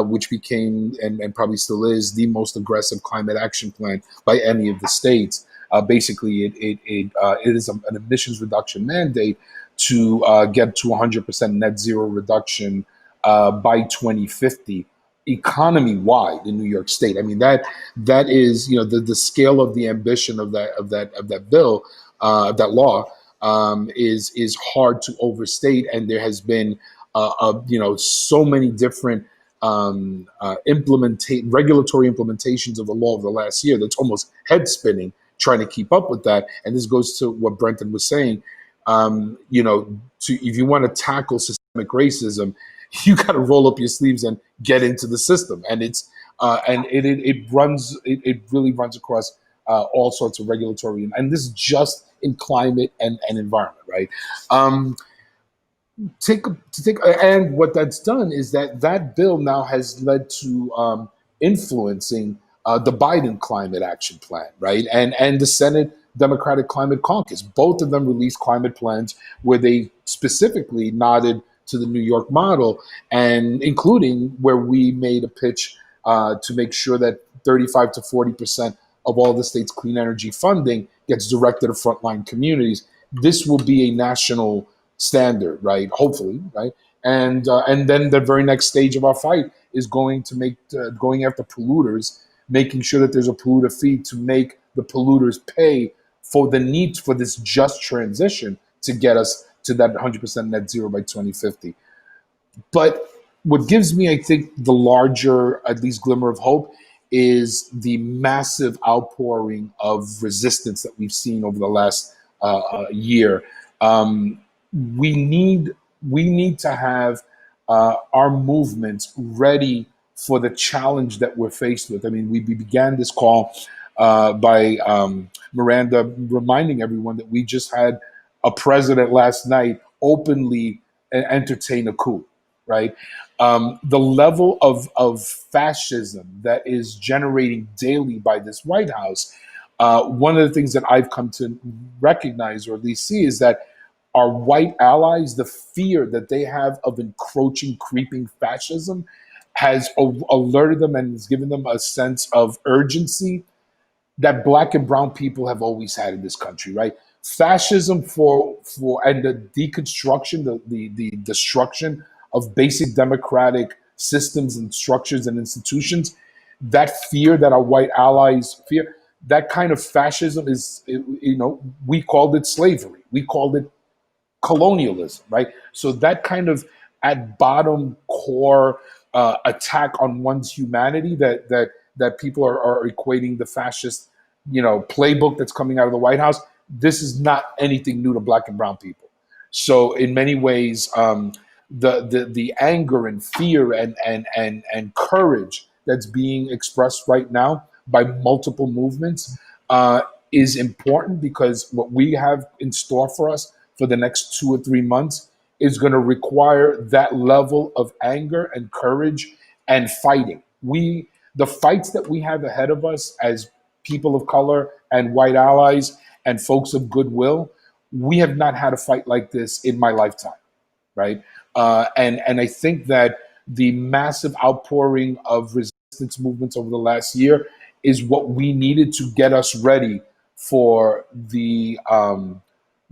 which became and probably still is the most aggressive climate action plan by any of the states. Basically, it is an emissions reduction mandate to get to 100% net zero reduction by 2050, economy-wide in New York State. I mean, that is the scale of the ambition of that bill, that law, is hard to overstate, and there has been so many different regulatory implementations of the law over the last year that's almost head spinning trying to keep up with that. And this goes to what Brentin was saying. If you want to tackle systemic racism, you got to roll up your sleeves and get into the system. And it really runs across all sorts of regulatory, and this is just in climate and environment, right? And what that's done is that bill now has led to influencing the Biden climate action plan, right? And the Senate Democratic Climate Caucus. Both of them released climate plans where they specifically nodded to the New York model, and including where we made a pitch to make sure that 35 to 40% of all the state's clean energy funding gets directed to frontline communities. This will be a national standard, right? Hopefully, right? And then the very next stage of our fight is going after polluters, making sure that there's a polluter fee to make the polluters pay for the need for this just transition to get us to that 100% net zero by 2050. But what gives me, I think, the larger, at least glimmer of hope is the massive outpouring of resistance that we've seen over the last year. We need to have our movements ready for the challenge that we're faced with. I mean, we began this call by Miranda reminding everyone that we just had a president last night openly entertain a coup, right? The level of fascism that is generating daily by this White House, one of the things that I've come to recognize, or at least see, is that our white allies, the fear that they have of encroaching, creeping fascism has alerted them and has given them a sense of urgency that Black and brown people have always had in this country, right? Fascism and the deconstruction, the destruction of basic democratic systems and structures and institutions, that fear that our white allies fear, that kind of fascism is, we called it slavery. We called it colonialism, right? So that kind of at bottom core attack on one's humanity that people are equating the fascist, playbook that's coming out of the White House. This is not anything new to Black and brown people. So in many ways, the anger and fear and courage that's being expressed right now by multiple movements is important, because what we have in store for us for the next 2 or 3 months is going to require that level of anger and courage and fighting. The fights that we have ahead of us as people of color and white allies and folks of goodwill, we have not had a fight like this in my lifetime, right? And I think that the massive outpouring of resistance movements over the last year is what we needed to get us ready for the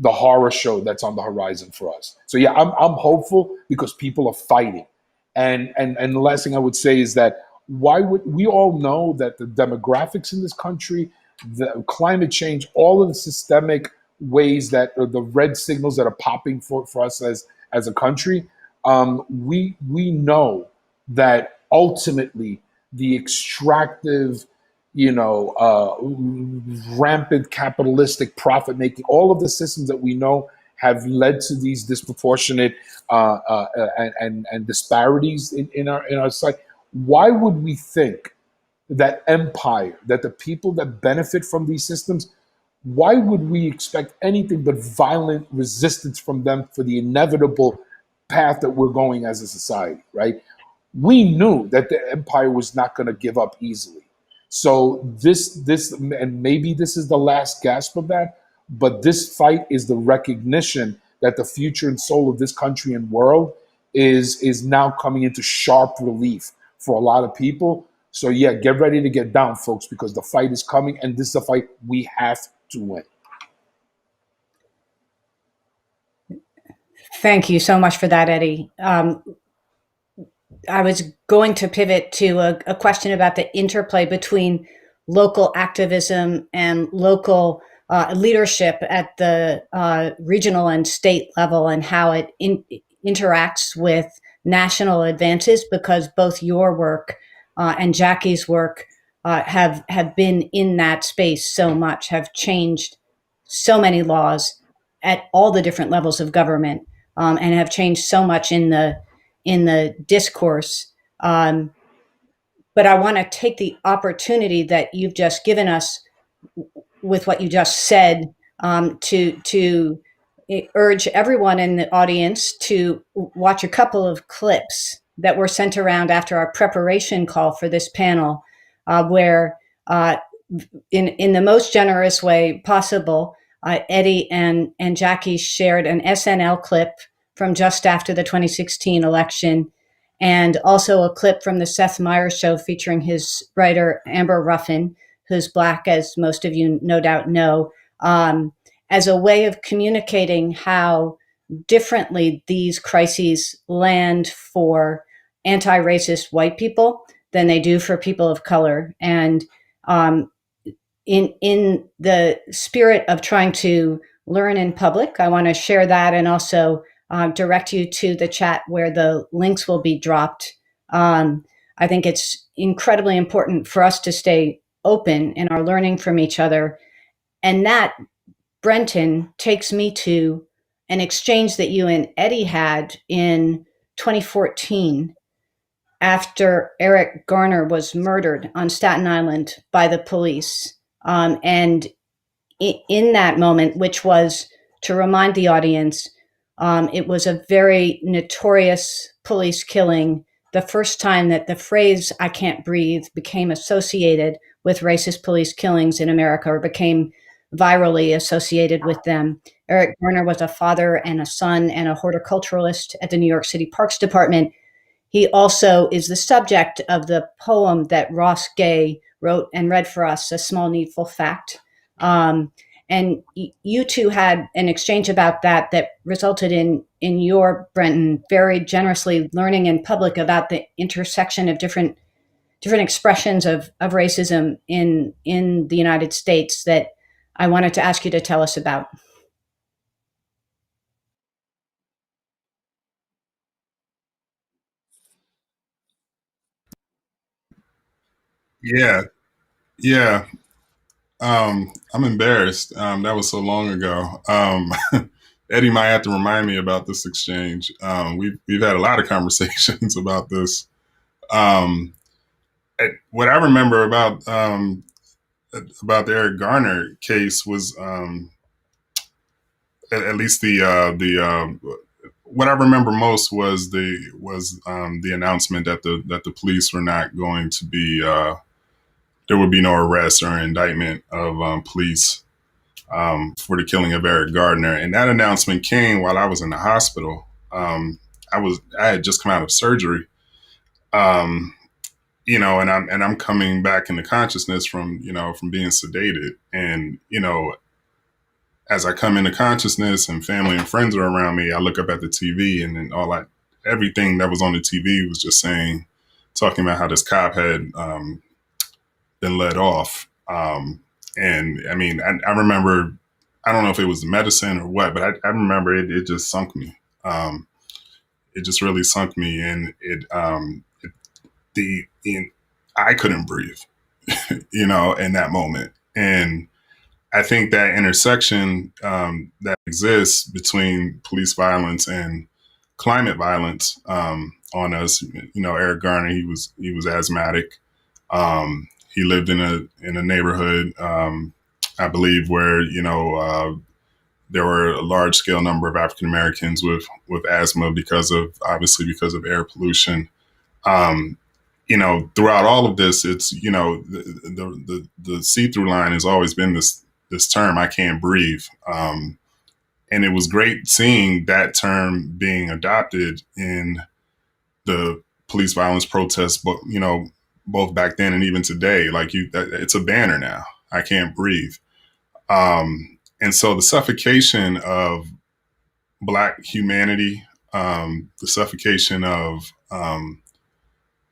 horror show that's on the horizon for us. So yeah, I'm hopeful because people are fighting. And the last thing I would say is that we all know that the demographics in this country, the climate change, all of the systemic ways that the red signals that are popping for us as a country, we know that ultimately the extractive, rampant capitalistic profit making, all of the systems that we know have led to these disproportionate and disparities in our society. Why would we think that empire, that the people that benefit from these systems, why would we expect anything but violent resistance from them for the inevitable path that we're going as a society, right? We knew that the empire was not going to give up easily. So this, and maybe this is the last gasp of that, but this fight is the recognition that the future and soul of this country and world is now coming into sharp relief for a lot of people. So yeah, get ready to get down, folks, because the fight is coming, and this is a fight we have to win. Thank you so much for that, Eddie. I was going to pivot to a question about the interplay between local activism and local leadership at the regional and state level, and how it interacts with national advances, because both your work and Jackie's work have been in that space so much, have changed so many laws at all the different levels of government, and have changed so much in the discourse. But I want to take the opportunity that you've just given us with what you just said, to urge everyone in the audience to watch a couple of clips that were sent around after our preparation call for this panel, where in the most generous way possible, Eddie and Jackie shared an SNL clip from just after the 2016 election, and also a clip from the Seth Meyers show featuring his writer Amber Ruffin, who's Black, as most of you no doubt know, as a way of communicating how differently these crises land for anti-racist white people than they do for people of color. And in the spirit of trying to learn in public, I want to share that, and also direct you to the chat where the links will be dropped. I think it's incredibly important for us to stay open in our learning from each other. And that, Brentin, takes me to an exchange that you and Eddie had in 2014 after Eric Garner was murdered on Staten Island by the police. And in that moment, which was, to remind the audience, it was a very notorious police killing, the first time that the phrase "I can't breathe" became associated with racist police killings in America, or became virally associated with them. Eric Garner was a father and a son and a horticulturalist at the New York City Parks Department. He also is the subject of the poem that Ross Gay wrote and read for us, "A Small Needful Fact." And you two had an exchange about that resulted in your, Brentin, very generously learning in public about the intersection of different expressions of racism in the United States that I wanted to ask you to tell us about. Yeah, yeah. I'm embarrassed. That was so long ago. Eddie might have to remind me about this exchange. We've had a lot of conversations about this. What I remember about the Eric Garner case was, at least what I remember most was the announcement that the police were not going to be, there would be no arrest or indictment of police for the killing of Eric Garner, and that announcement came while I was in the hospital. I had just come out of surgery, and I'm coming back into consciousness from being sedated, and as I come into consciousness and family and friends are around me, I look up at the TV, and then everything that was on the TV was just talking about how this cop had been let off. And I mean, I remember, I don't know if it was the medicine or what, but I remember it just sunk me. it just really sunk me, and I couldn't breathe, in that moment. And I think that intersection that exists between police violence and climate violence on us. Eric Garner, he was asthmatic. He lived in a neighborhood, I believe, where there were a large scale number of African Americans with asthma because of air pollution. Throughout all of this, it's the see through line has always been this term, I can't breathe. And it was great seeing that term being adopted in the police violence protests, but both back then and even today. It's a banner now. I can't breathe. And so the suffocation of Black humanity, the suffocation of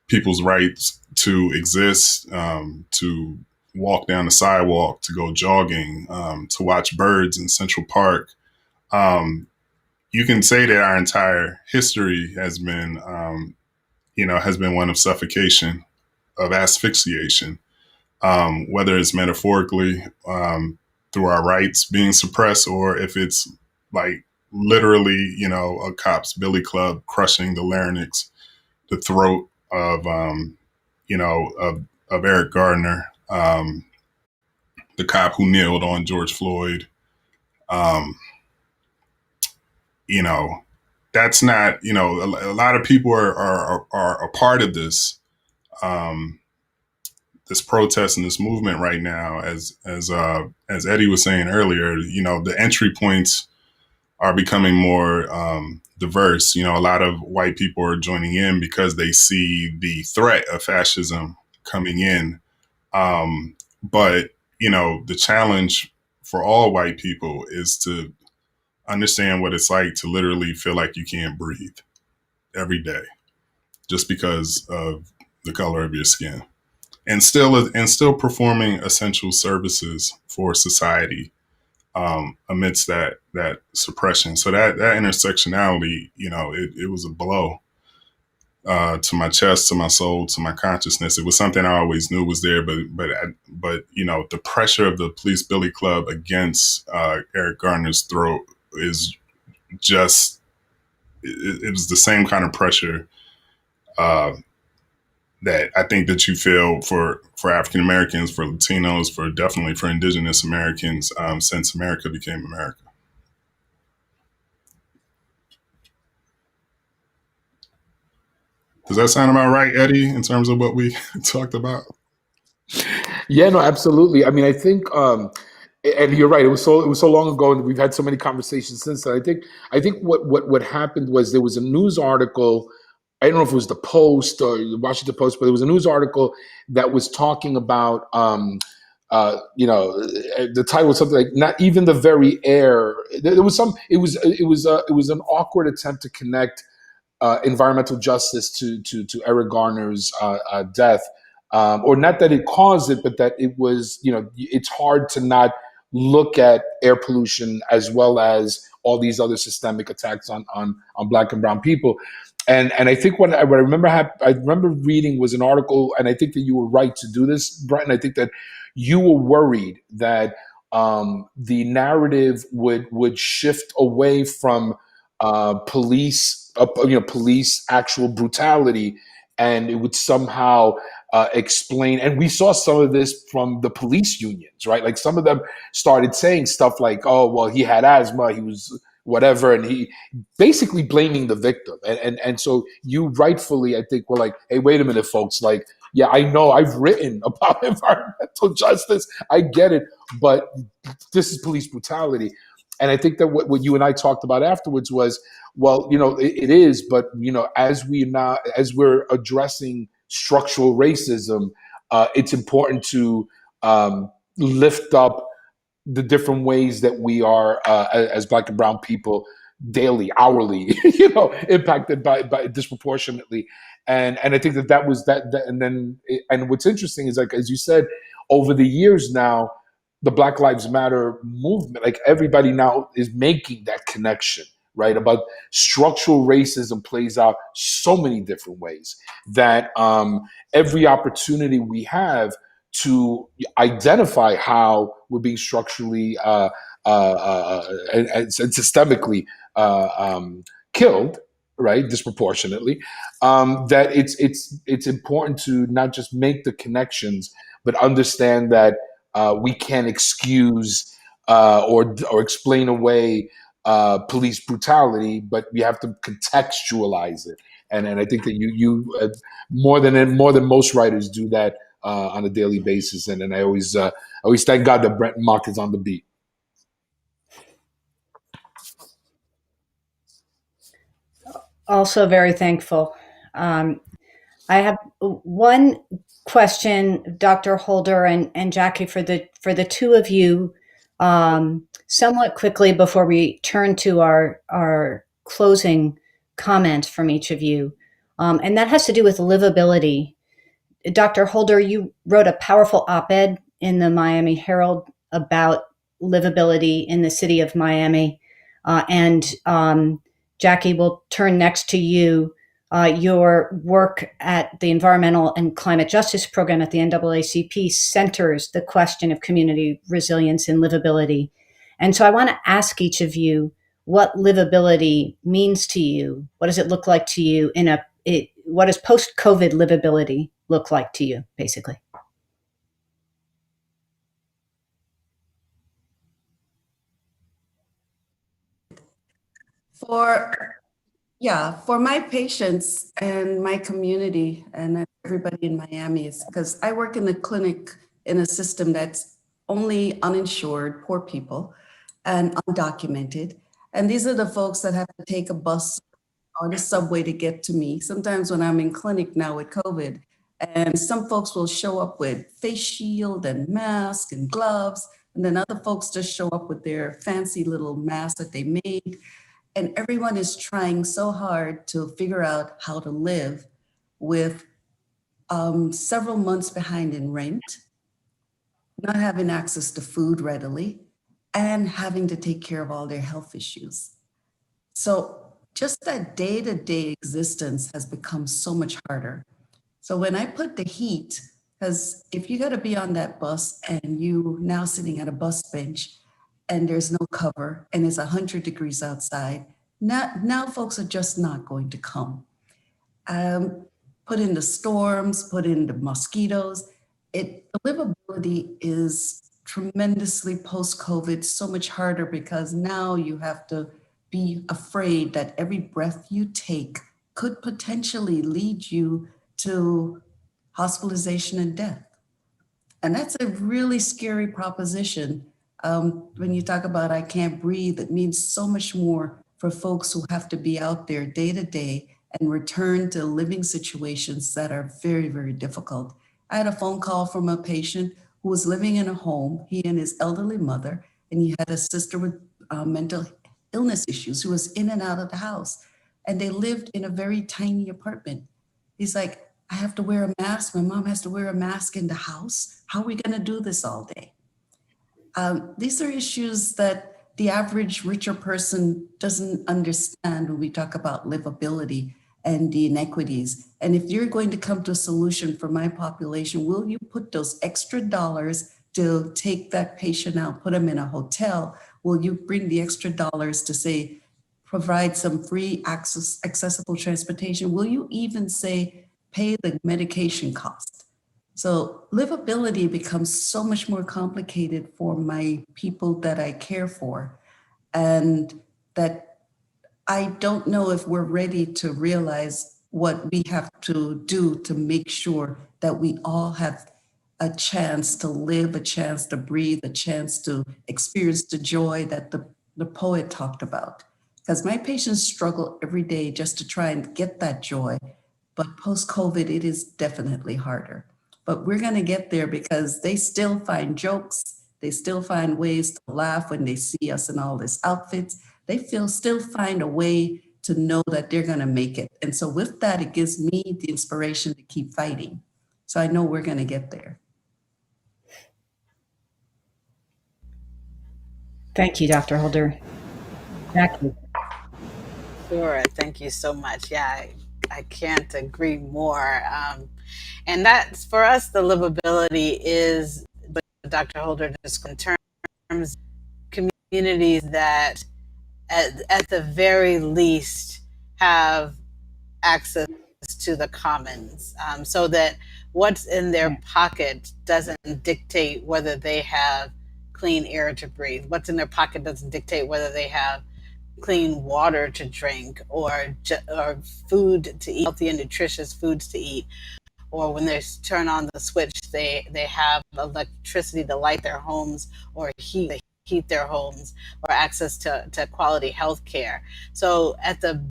people's rights to exist, to walk down the sidewalk, to go jogging, to watch birds in Central Park. You can say that our entire history has been one of suffocation, of asphyxiation, whether it's metaphorically through our rights being suppressed, or if it's like literally, a cop's billy club crushing the larynx, the throat of Eric Gardner, the cop who kneeled on George Floyd. That's not, a lot of people are a part of this, this protest and this movement right now. As Eddie was saying earlier, the entry points are becoming more diverse. A lot of white people are joining in because they see the threat of fascism coming in. But, the challenge for all white people is to understand what it's like to literally feel like you can't breathe every day just because of the color of your skin, and still performing essential services for society amidst that suppression. So that intersectionality, it was a blow to my chest, to my soul, to my consciousness. It was something I always knew was there, but the pressure of the police billy club against Eric Garner's throat is just, it was the same kind of pressure that I think that you feel for African Americans, for Latinos, definitely for Indigenous Americans since America became America. Does that sound about right, Eddie, in terms of what we talked about? Yeah, no, absolutely. I mean, I think, and you're right. It was so long ago, and we've had so many conversations since then. I think what happened was there was a news article. I don't know if it was the Post or the Washington Post, but there was a news article that was talking about, the title was something like "Not Even the Very Air." There was some. It was an awkward attempt to connect environmental justice to Eric Garner's death, or not that it caused it, but that it was, it's hard to not look at air pollution as well as all these other systemic attacks on Black and brown people. And I think what I remember reading was an article, and I think that you were right to do this, Brentin. I think that you were worried that the narrative would shift away from police actual brutality, and it would somehow explain. And we saw some of this from the police unions, right? Like some of them started saying stuff like, "Oh, well, he had asthma, he was whatever," and he basically blaming the victim. And so you rightfully, I think, were like, "Hey, wait a minute, folks. Like, yeah, I know I've written about environmental justice. I get it, but this is police brutality." And I think that what you and I talked about afterwards was, well, it is, but as we're addressing structural racism, it's important to lift up the different ways that we are as Black and brown people daily, hourly, impacted by disproportionately. And I think that was that. And what's interesting is, like, as you said, over the years now, the Black Lives Matter movement, like everybody now is making that connection, right? About structural racism plays out so many different ways that every opportunity we have to identify how we're being structurally and systemically killed, right, disproportionately, that it's important to not just make the connections, but understand that we can't excuse or explain away police brutality, but we have to contextualize it. And I think that you more than most writers do that on a daily basis. And I always thank God that Brentin Mock is on the beat. Also very thankful. I have one question, Dr. Holder and Jackie, for the two of you, somewhat quickly before we turn to our closing comment from each of you, and that has to do with livability. Dr. Holder, you wrote a powerful op-ed in the Miami Herald about livability in the city of Miami, and Jackie, will turn next to you. Your work at the Environmental and Climate Justice Program at the NAACP centers the question of community resilience and livability. And so I want to ask each of you what livability means to you. What does it look like to you what does post-COVID livability look like to you, basically? For my patients and my community and everybody in Miami, because I work in a clinic in a system that's only uninsured, poor people, and undocumented. And these are the folks that have to take a bus or the subway to get to me. Sometimes when I'm in clinic now with COVID, and some folks will show up with face shield and mask and gloves, and then other folks just show up with their fancy little mask that they made. And everyone is trying so hard to figure out how to live with several months behind in rent, not having access to food readily, and having to take care of all their health issues. So just that day-to-day existence has become so much harder. So when I put the heat, because if you got to be on that bus and you now sitting at a bus bench and there's no cover and it's 100 degrees outside, now folks are just not going to come. Put in the storms, put in the mosquitoes. The livability is tremendously post-COVID, so much harder because now you have to be afraid that every breath you take could potentially lead you to hospitalization and death. And that's a really scary proposition. When you talk about I can't breathe, it means so much more for folks who have to be out there day to day and return to living situations that are very, very difficult. I had a phone call from a patient who was living in a home, he and his elderly mother, and he had a sister with mental illness issues who was in and out of the house. And they lived in a very tiny apartment. He's like, I have to wear a mask. My mom has to wear a mask in the house. How are we going to do this all day? These are issues that the average richer person doesn't understand when we talk about livability and the inequities. And if you're going to come to a solution for my population, will you put those extra dollars to take that patient out, put them in a hotel? Will you bring the extra dollars to say, provide some free accessible transportation? Will you even say, pay the medication cost? So livability becomes so much more complicated for my people that I care for, and that I don't know if we're ready to realize what we have to do to make sure that we all have a chance to live, a chance to breathe, a chance to experience the joy that the poet talked about. Because my patients struggle every day just to try and get that joy. But post-COVID, it is definitely harder. But we're going to get there because they still find jokes. They still find ways to laugh when they see us in all these outfits. They still find a way to know that they're going to make it. And so with that, it gives me the inspiration to keep fighting. So I know we're going to get there. Thank you, Dr. Holder. Jackie. Sure. Thank you so much. Yeah, I can't agree more. And that's for us, the livability is what Dr. Holder described in terms of communities that, at the very least, have access to the commons, so that what's in their pocket doesn't dictate whether they have clean air to breathe. What's in their pocket doesn't dictate whether they have clean water to drink, or food to eat, healthy and nutritious foods to eat, or when they turn on the switch, they have electricity to light their homes, or heat their homes, or access to quality health care. So at the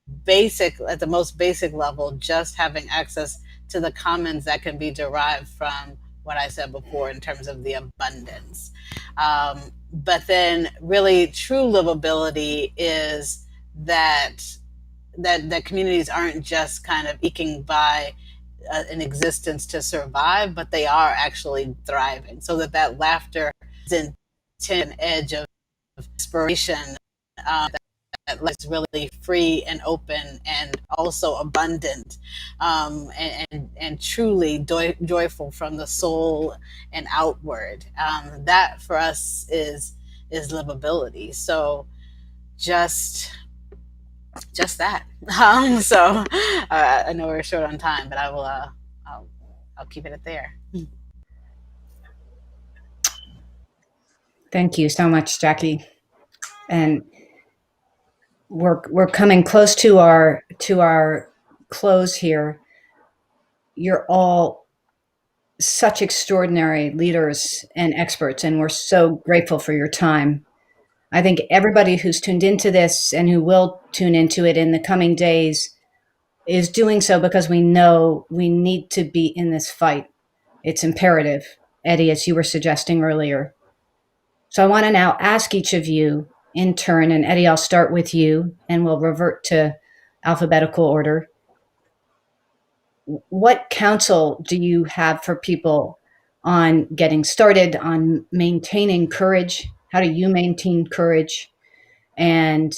most basic level, just having access to the commons that can be derived from what I said before in terms of the abundance. But then really true livability is that communities aren't just kind of eking by an existence to survive, but they are actually thriving. So that laughter is an edge of inspiration, that's really free and open and also abundant, and truly joyful from the soul and outward. That for us is livability. So just that. So I know we're short on time, but I'll keep it at there. Thank you so much, Jackie. And we're coming close to our close here. You're all such extraordinary leaders and experts, and we're so grateful for your time. I think everybody who's tuned into this and who will tune into it in the coming days is doing so because we know we need to be in this fight. It's imperative, Eddie, as you were suggesting earlier. So I want to now ask each of you in turn, and Eddie, I'll start with you, and we'll revert to alphabetical order. What counsel do you have for people on getting started, on maintaining courage? How do you maintain courage? And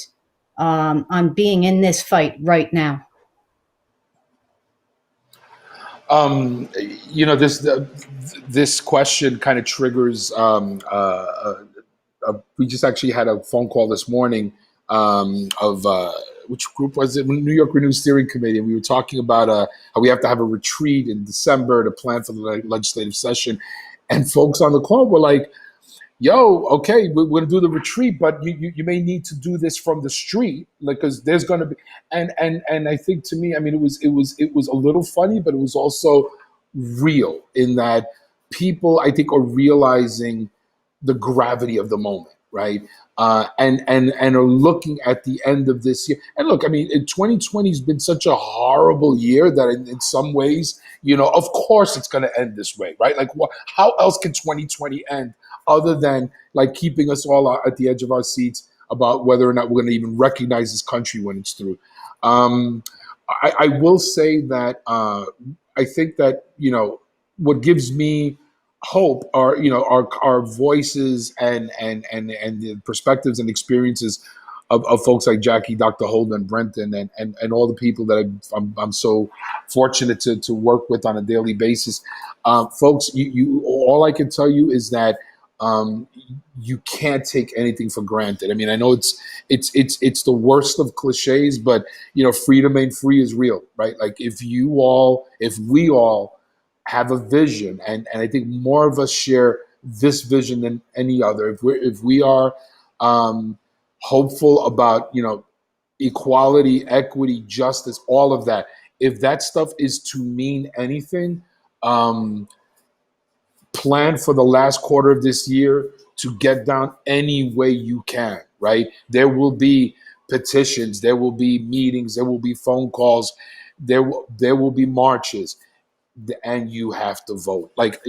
on being in this fight right now? This question kind of triggers. We just actually had a phone call this morning of which group was it? New York Renewed Steering Committee, and we were talking about how we have to have a retreat in December to plan for the legislative session, and folks on the call were like, yo, okay, we're going to do the retreat, but you may need to do this from the street, because there's going to be, and I think, to me, I mean, it was a little funny, but it was also real in that people, I think, are realizing the gravity of the moment, right? And are looking at the end of this year. And look, I mean, 2020 has been such a horrible year that in some ways, of course it's going to end this way, right? Like, how else can 2020 end other than like keeping us all at the edge of our seats about whether or not we're going to even recognize this country when it's through. I will say that I think that, what gives me hope are, our voices and the perspectives and experiences of folks like Jackie, Dr. Holden, and Brentin, and all the people that I'm so fortunate to work with on a daily basis. Folks, you all I can tell you is that you can't take anything for granted. I mean, I know it's the worst of cliches, but freedom ain't free is real, right? Like if we all have a vision, and I think more of us share this vision than any other. If we are hopeful about equality, equity, justice, all of that. If that stuff is to mean anything, plan for the last quarter of this year to get down any way you can, right? There will be petitions, there will be meetings, there will be phone calls, there will be marches, and you have to vote. Like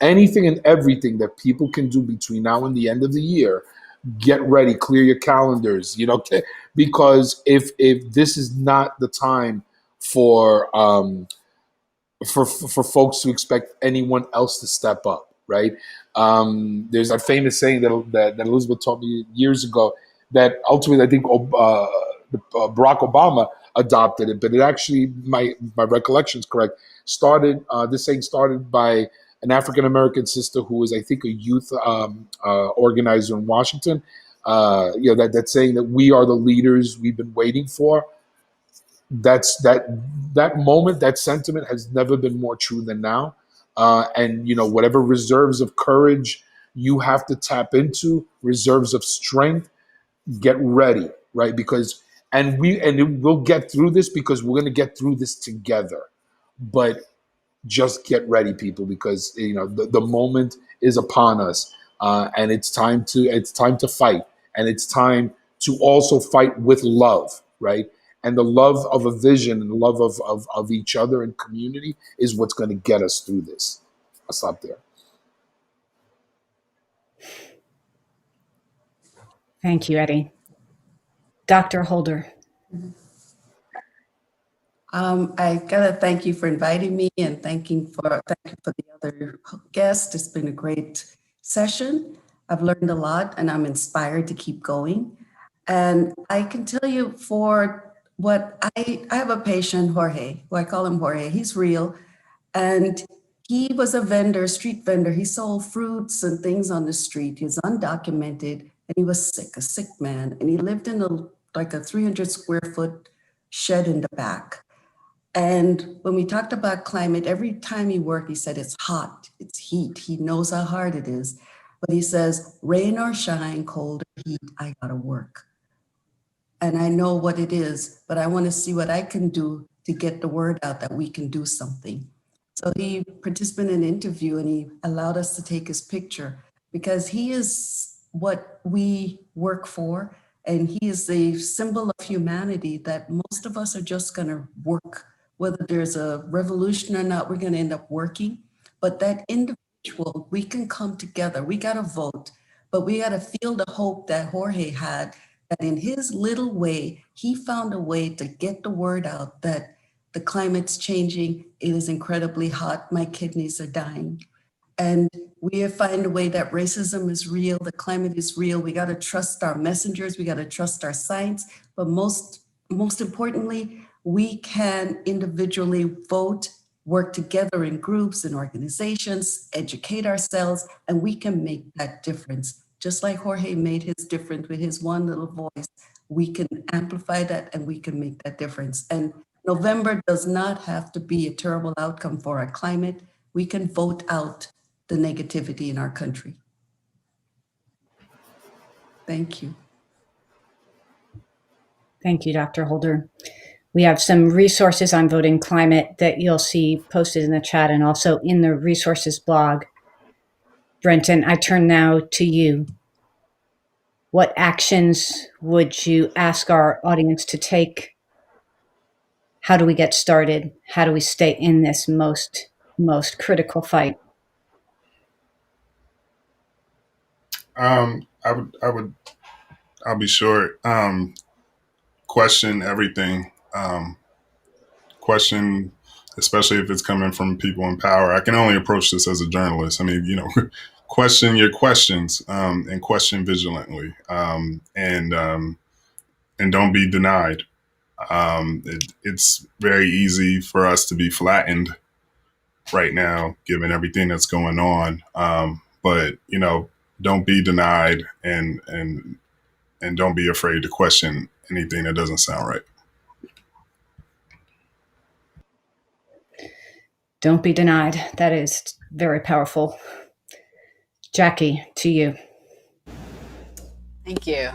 anything and everything that people can do between now and the end of the year, get ready, clear your calendars, because if this is not the time for folks to expect anyone else to step up, right? There's a famous saying that Elizabeth taught me years ago that ultimately I think Barack Obama adopted it, but it actually, my recollection is correct, started, this saying started by an African American sister who was, I think, a youth organizer in Washington. That saying that we are the leaders we've been waiting for. That moment, that sentiment has never been more true than now. And whatever reserves of courage you have to tap into, reserves of strength, get ready, right? We'll get through this because we're going to get through this together. But just get ready, people, because the moment is upon us, and it's time to fight, and it's time to also fight with love, right? And the love of a vision and the love of each other and community is what's going to get us through this. I'll stop there. Thank you, Eddie. Dr. Holder. I gotta thank you for inviting me, and thank you for the other guests. It's been a great session. I've learned a lot, and I'm inspired to keep going. And I can tell you, for what I have a patient, Jorge, who I call him Jorge. He's real, and he was a vendor, street vendor. He sold fruits and things on the street. He was undocumented, and he was sick, a sick man, and he lived in a 300 square foot shed in the back. And when we talked about climate, every time he worked, he said, it's hot, it's heat. He knows how hard it is. But he says, rain or shine, cold or heat, I gotta work. And I know what it is, but I wanna see what I can do to get the word out that we can do something. So he participated in an interview, and he allowed us to take his picture, because he is what we work for. And he is a symbol of humanity that most of us are just gonna work. Whether there's a revolution or not, we're going to end up working. But that individual, we can come together. We got to vote, but we got to feel the hope that Jorge had, that in his little way, he found a way to get the word out that the climate's changing. It is incredibly hot. My kidneys are dying. And we find a way that racism is real. The climate is real. We got to trust our messengers. We got to trust our science. But most importantly, we can individually vote, work together in groups and organizations, educate ourselves, and we can make that difference. Just like Jorge made his difference with his one little voice, we can amplify that and we can make that difference. And November does not have to be a terrible outcome for our climate. We can vote out the negativity in our country. Thank you. Thank you, Dr. Holder. We have some resources on voting climate that you'll see posted in the chat and also in the resources blog. Brentin, I turn now to you. What actions would you ask our audience to take? How do we get started? How do we stay in this most critical fight? I'll be short. Question everything. Question, especially if it's coming from people in power. I can only approach this as a journalist. I mean, question your questions, and question vigilantly, and don't be denied. It's very easy for us to be flattened right now, given everything that's going on. But don't be denied, and don't be afraid to question anything that doesn't sound right. Don't be denied. That is very powerful. Jackie, to you. Thank you.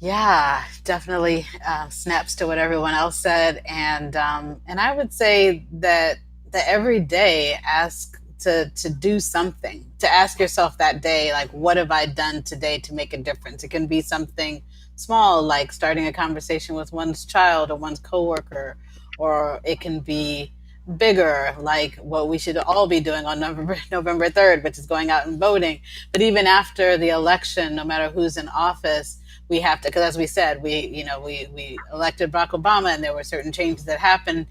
Yeah, definitely snaps to what everyone else said, and I would say that every day ask to do something, to ask yourself that day, like, what have I done today to make a difference? It can be something small, like starting a conversation with one's child or one's coworker, or it can be bigger, like what we should all be doing on November 3rd, which is going out and voting. But even after the election, no matter who's in office, we have to, because as we said, we elected Barack Obama, and there were certain changes that happened.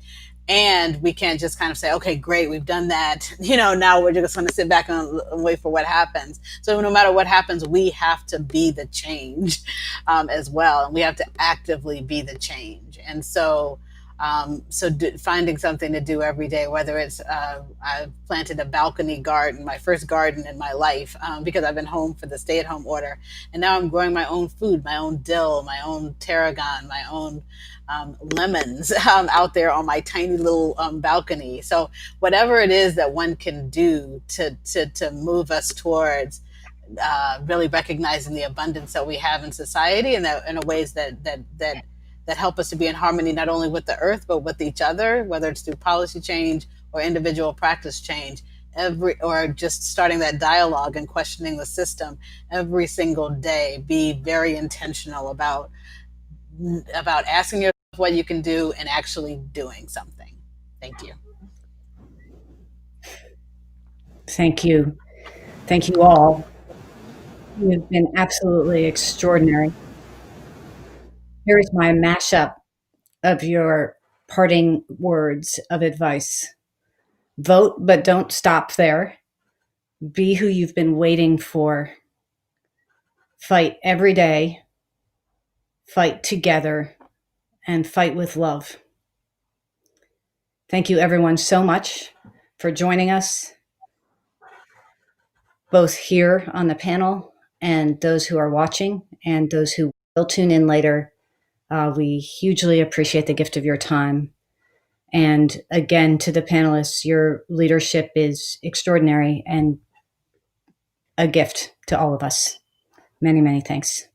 And we can't just kind of say, okay, great, we've done that. Now we're just going to sit back and wait for what happens. So no matter what happens, we have to be the change as well. And we have to actively be the change. And so finding something to do every day, whether it's I've planted a balcony garden, my first garden in my life, because I've been home for the stay-at-home order, and now I'm growing my own food, my own dill, my own tarragon, my own lemons out there on my tiny little balcony. So whatever it is that one can do to move us towards really recognizing the abundance that we have in society, and that in ways that help us to be in harmony not only with the earth but with each other, whether it's through policy change or individual practice change, or just starting that dialogue and questioning the system every single day. Be very intentional about asking yourself what you can do and actually doing something. Thank you. Thank you. Thank you all. You've been absolutely extraordinary. Here's my mashup of your parting words of advice. Vote, but don't stop there. Be who you've been waiting for. Fight every day. Fight together. And fight with love. Thank you, everyone, so much for joining us, both here on the panel and those who are watching and those who will tune in later. We hugely appreciate the gift of your time. And again, to the panelists, your leadership is extraordinary and a gift to all of us. Many, many thanks.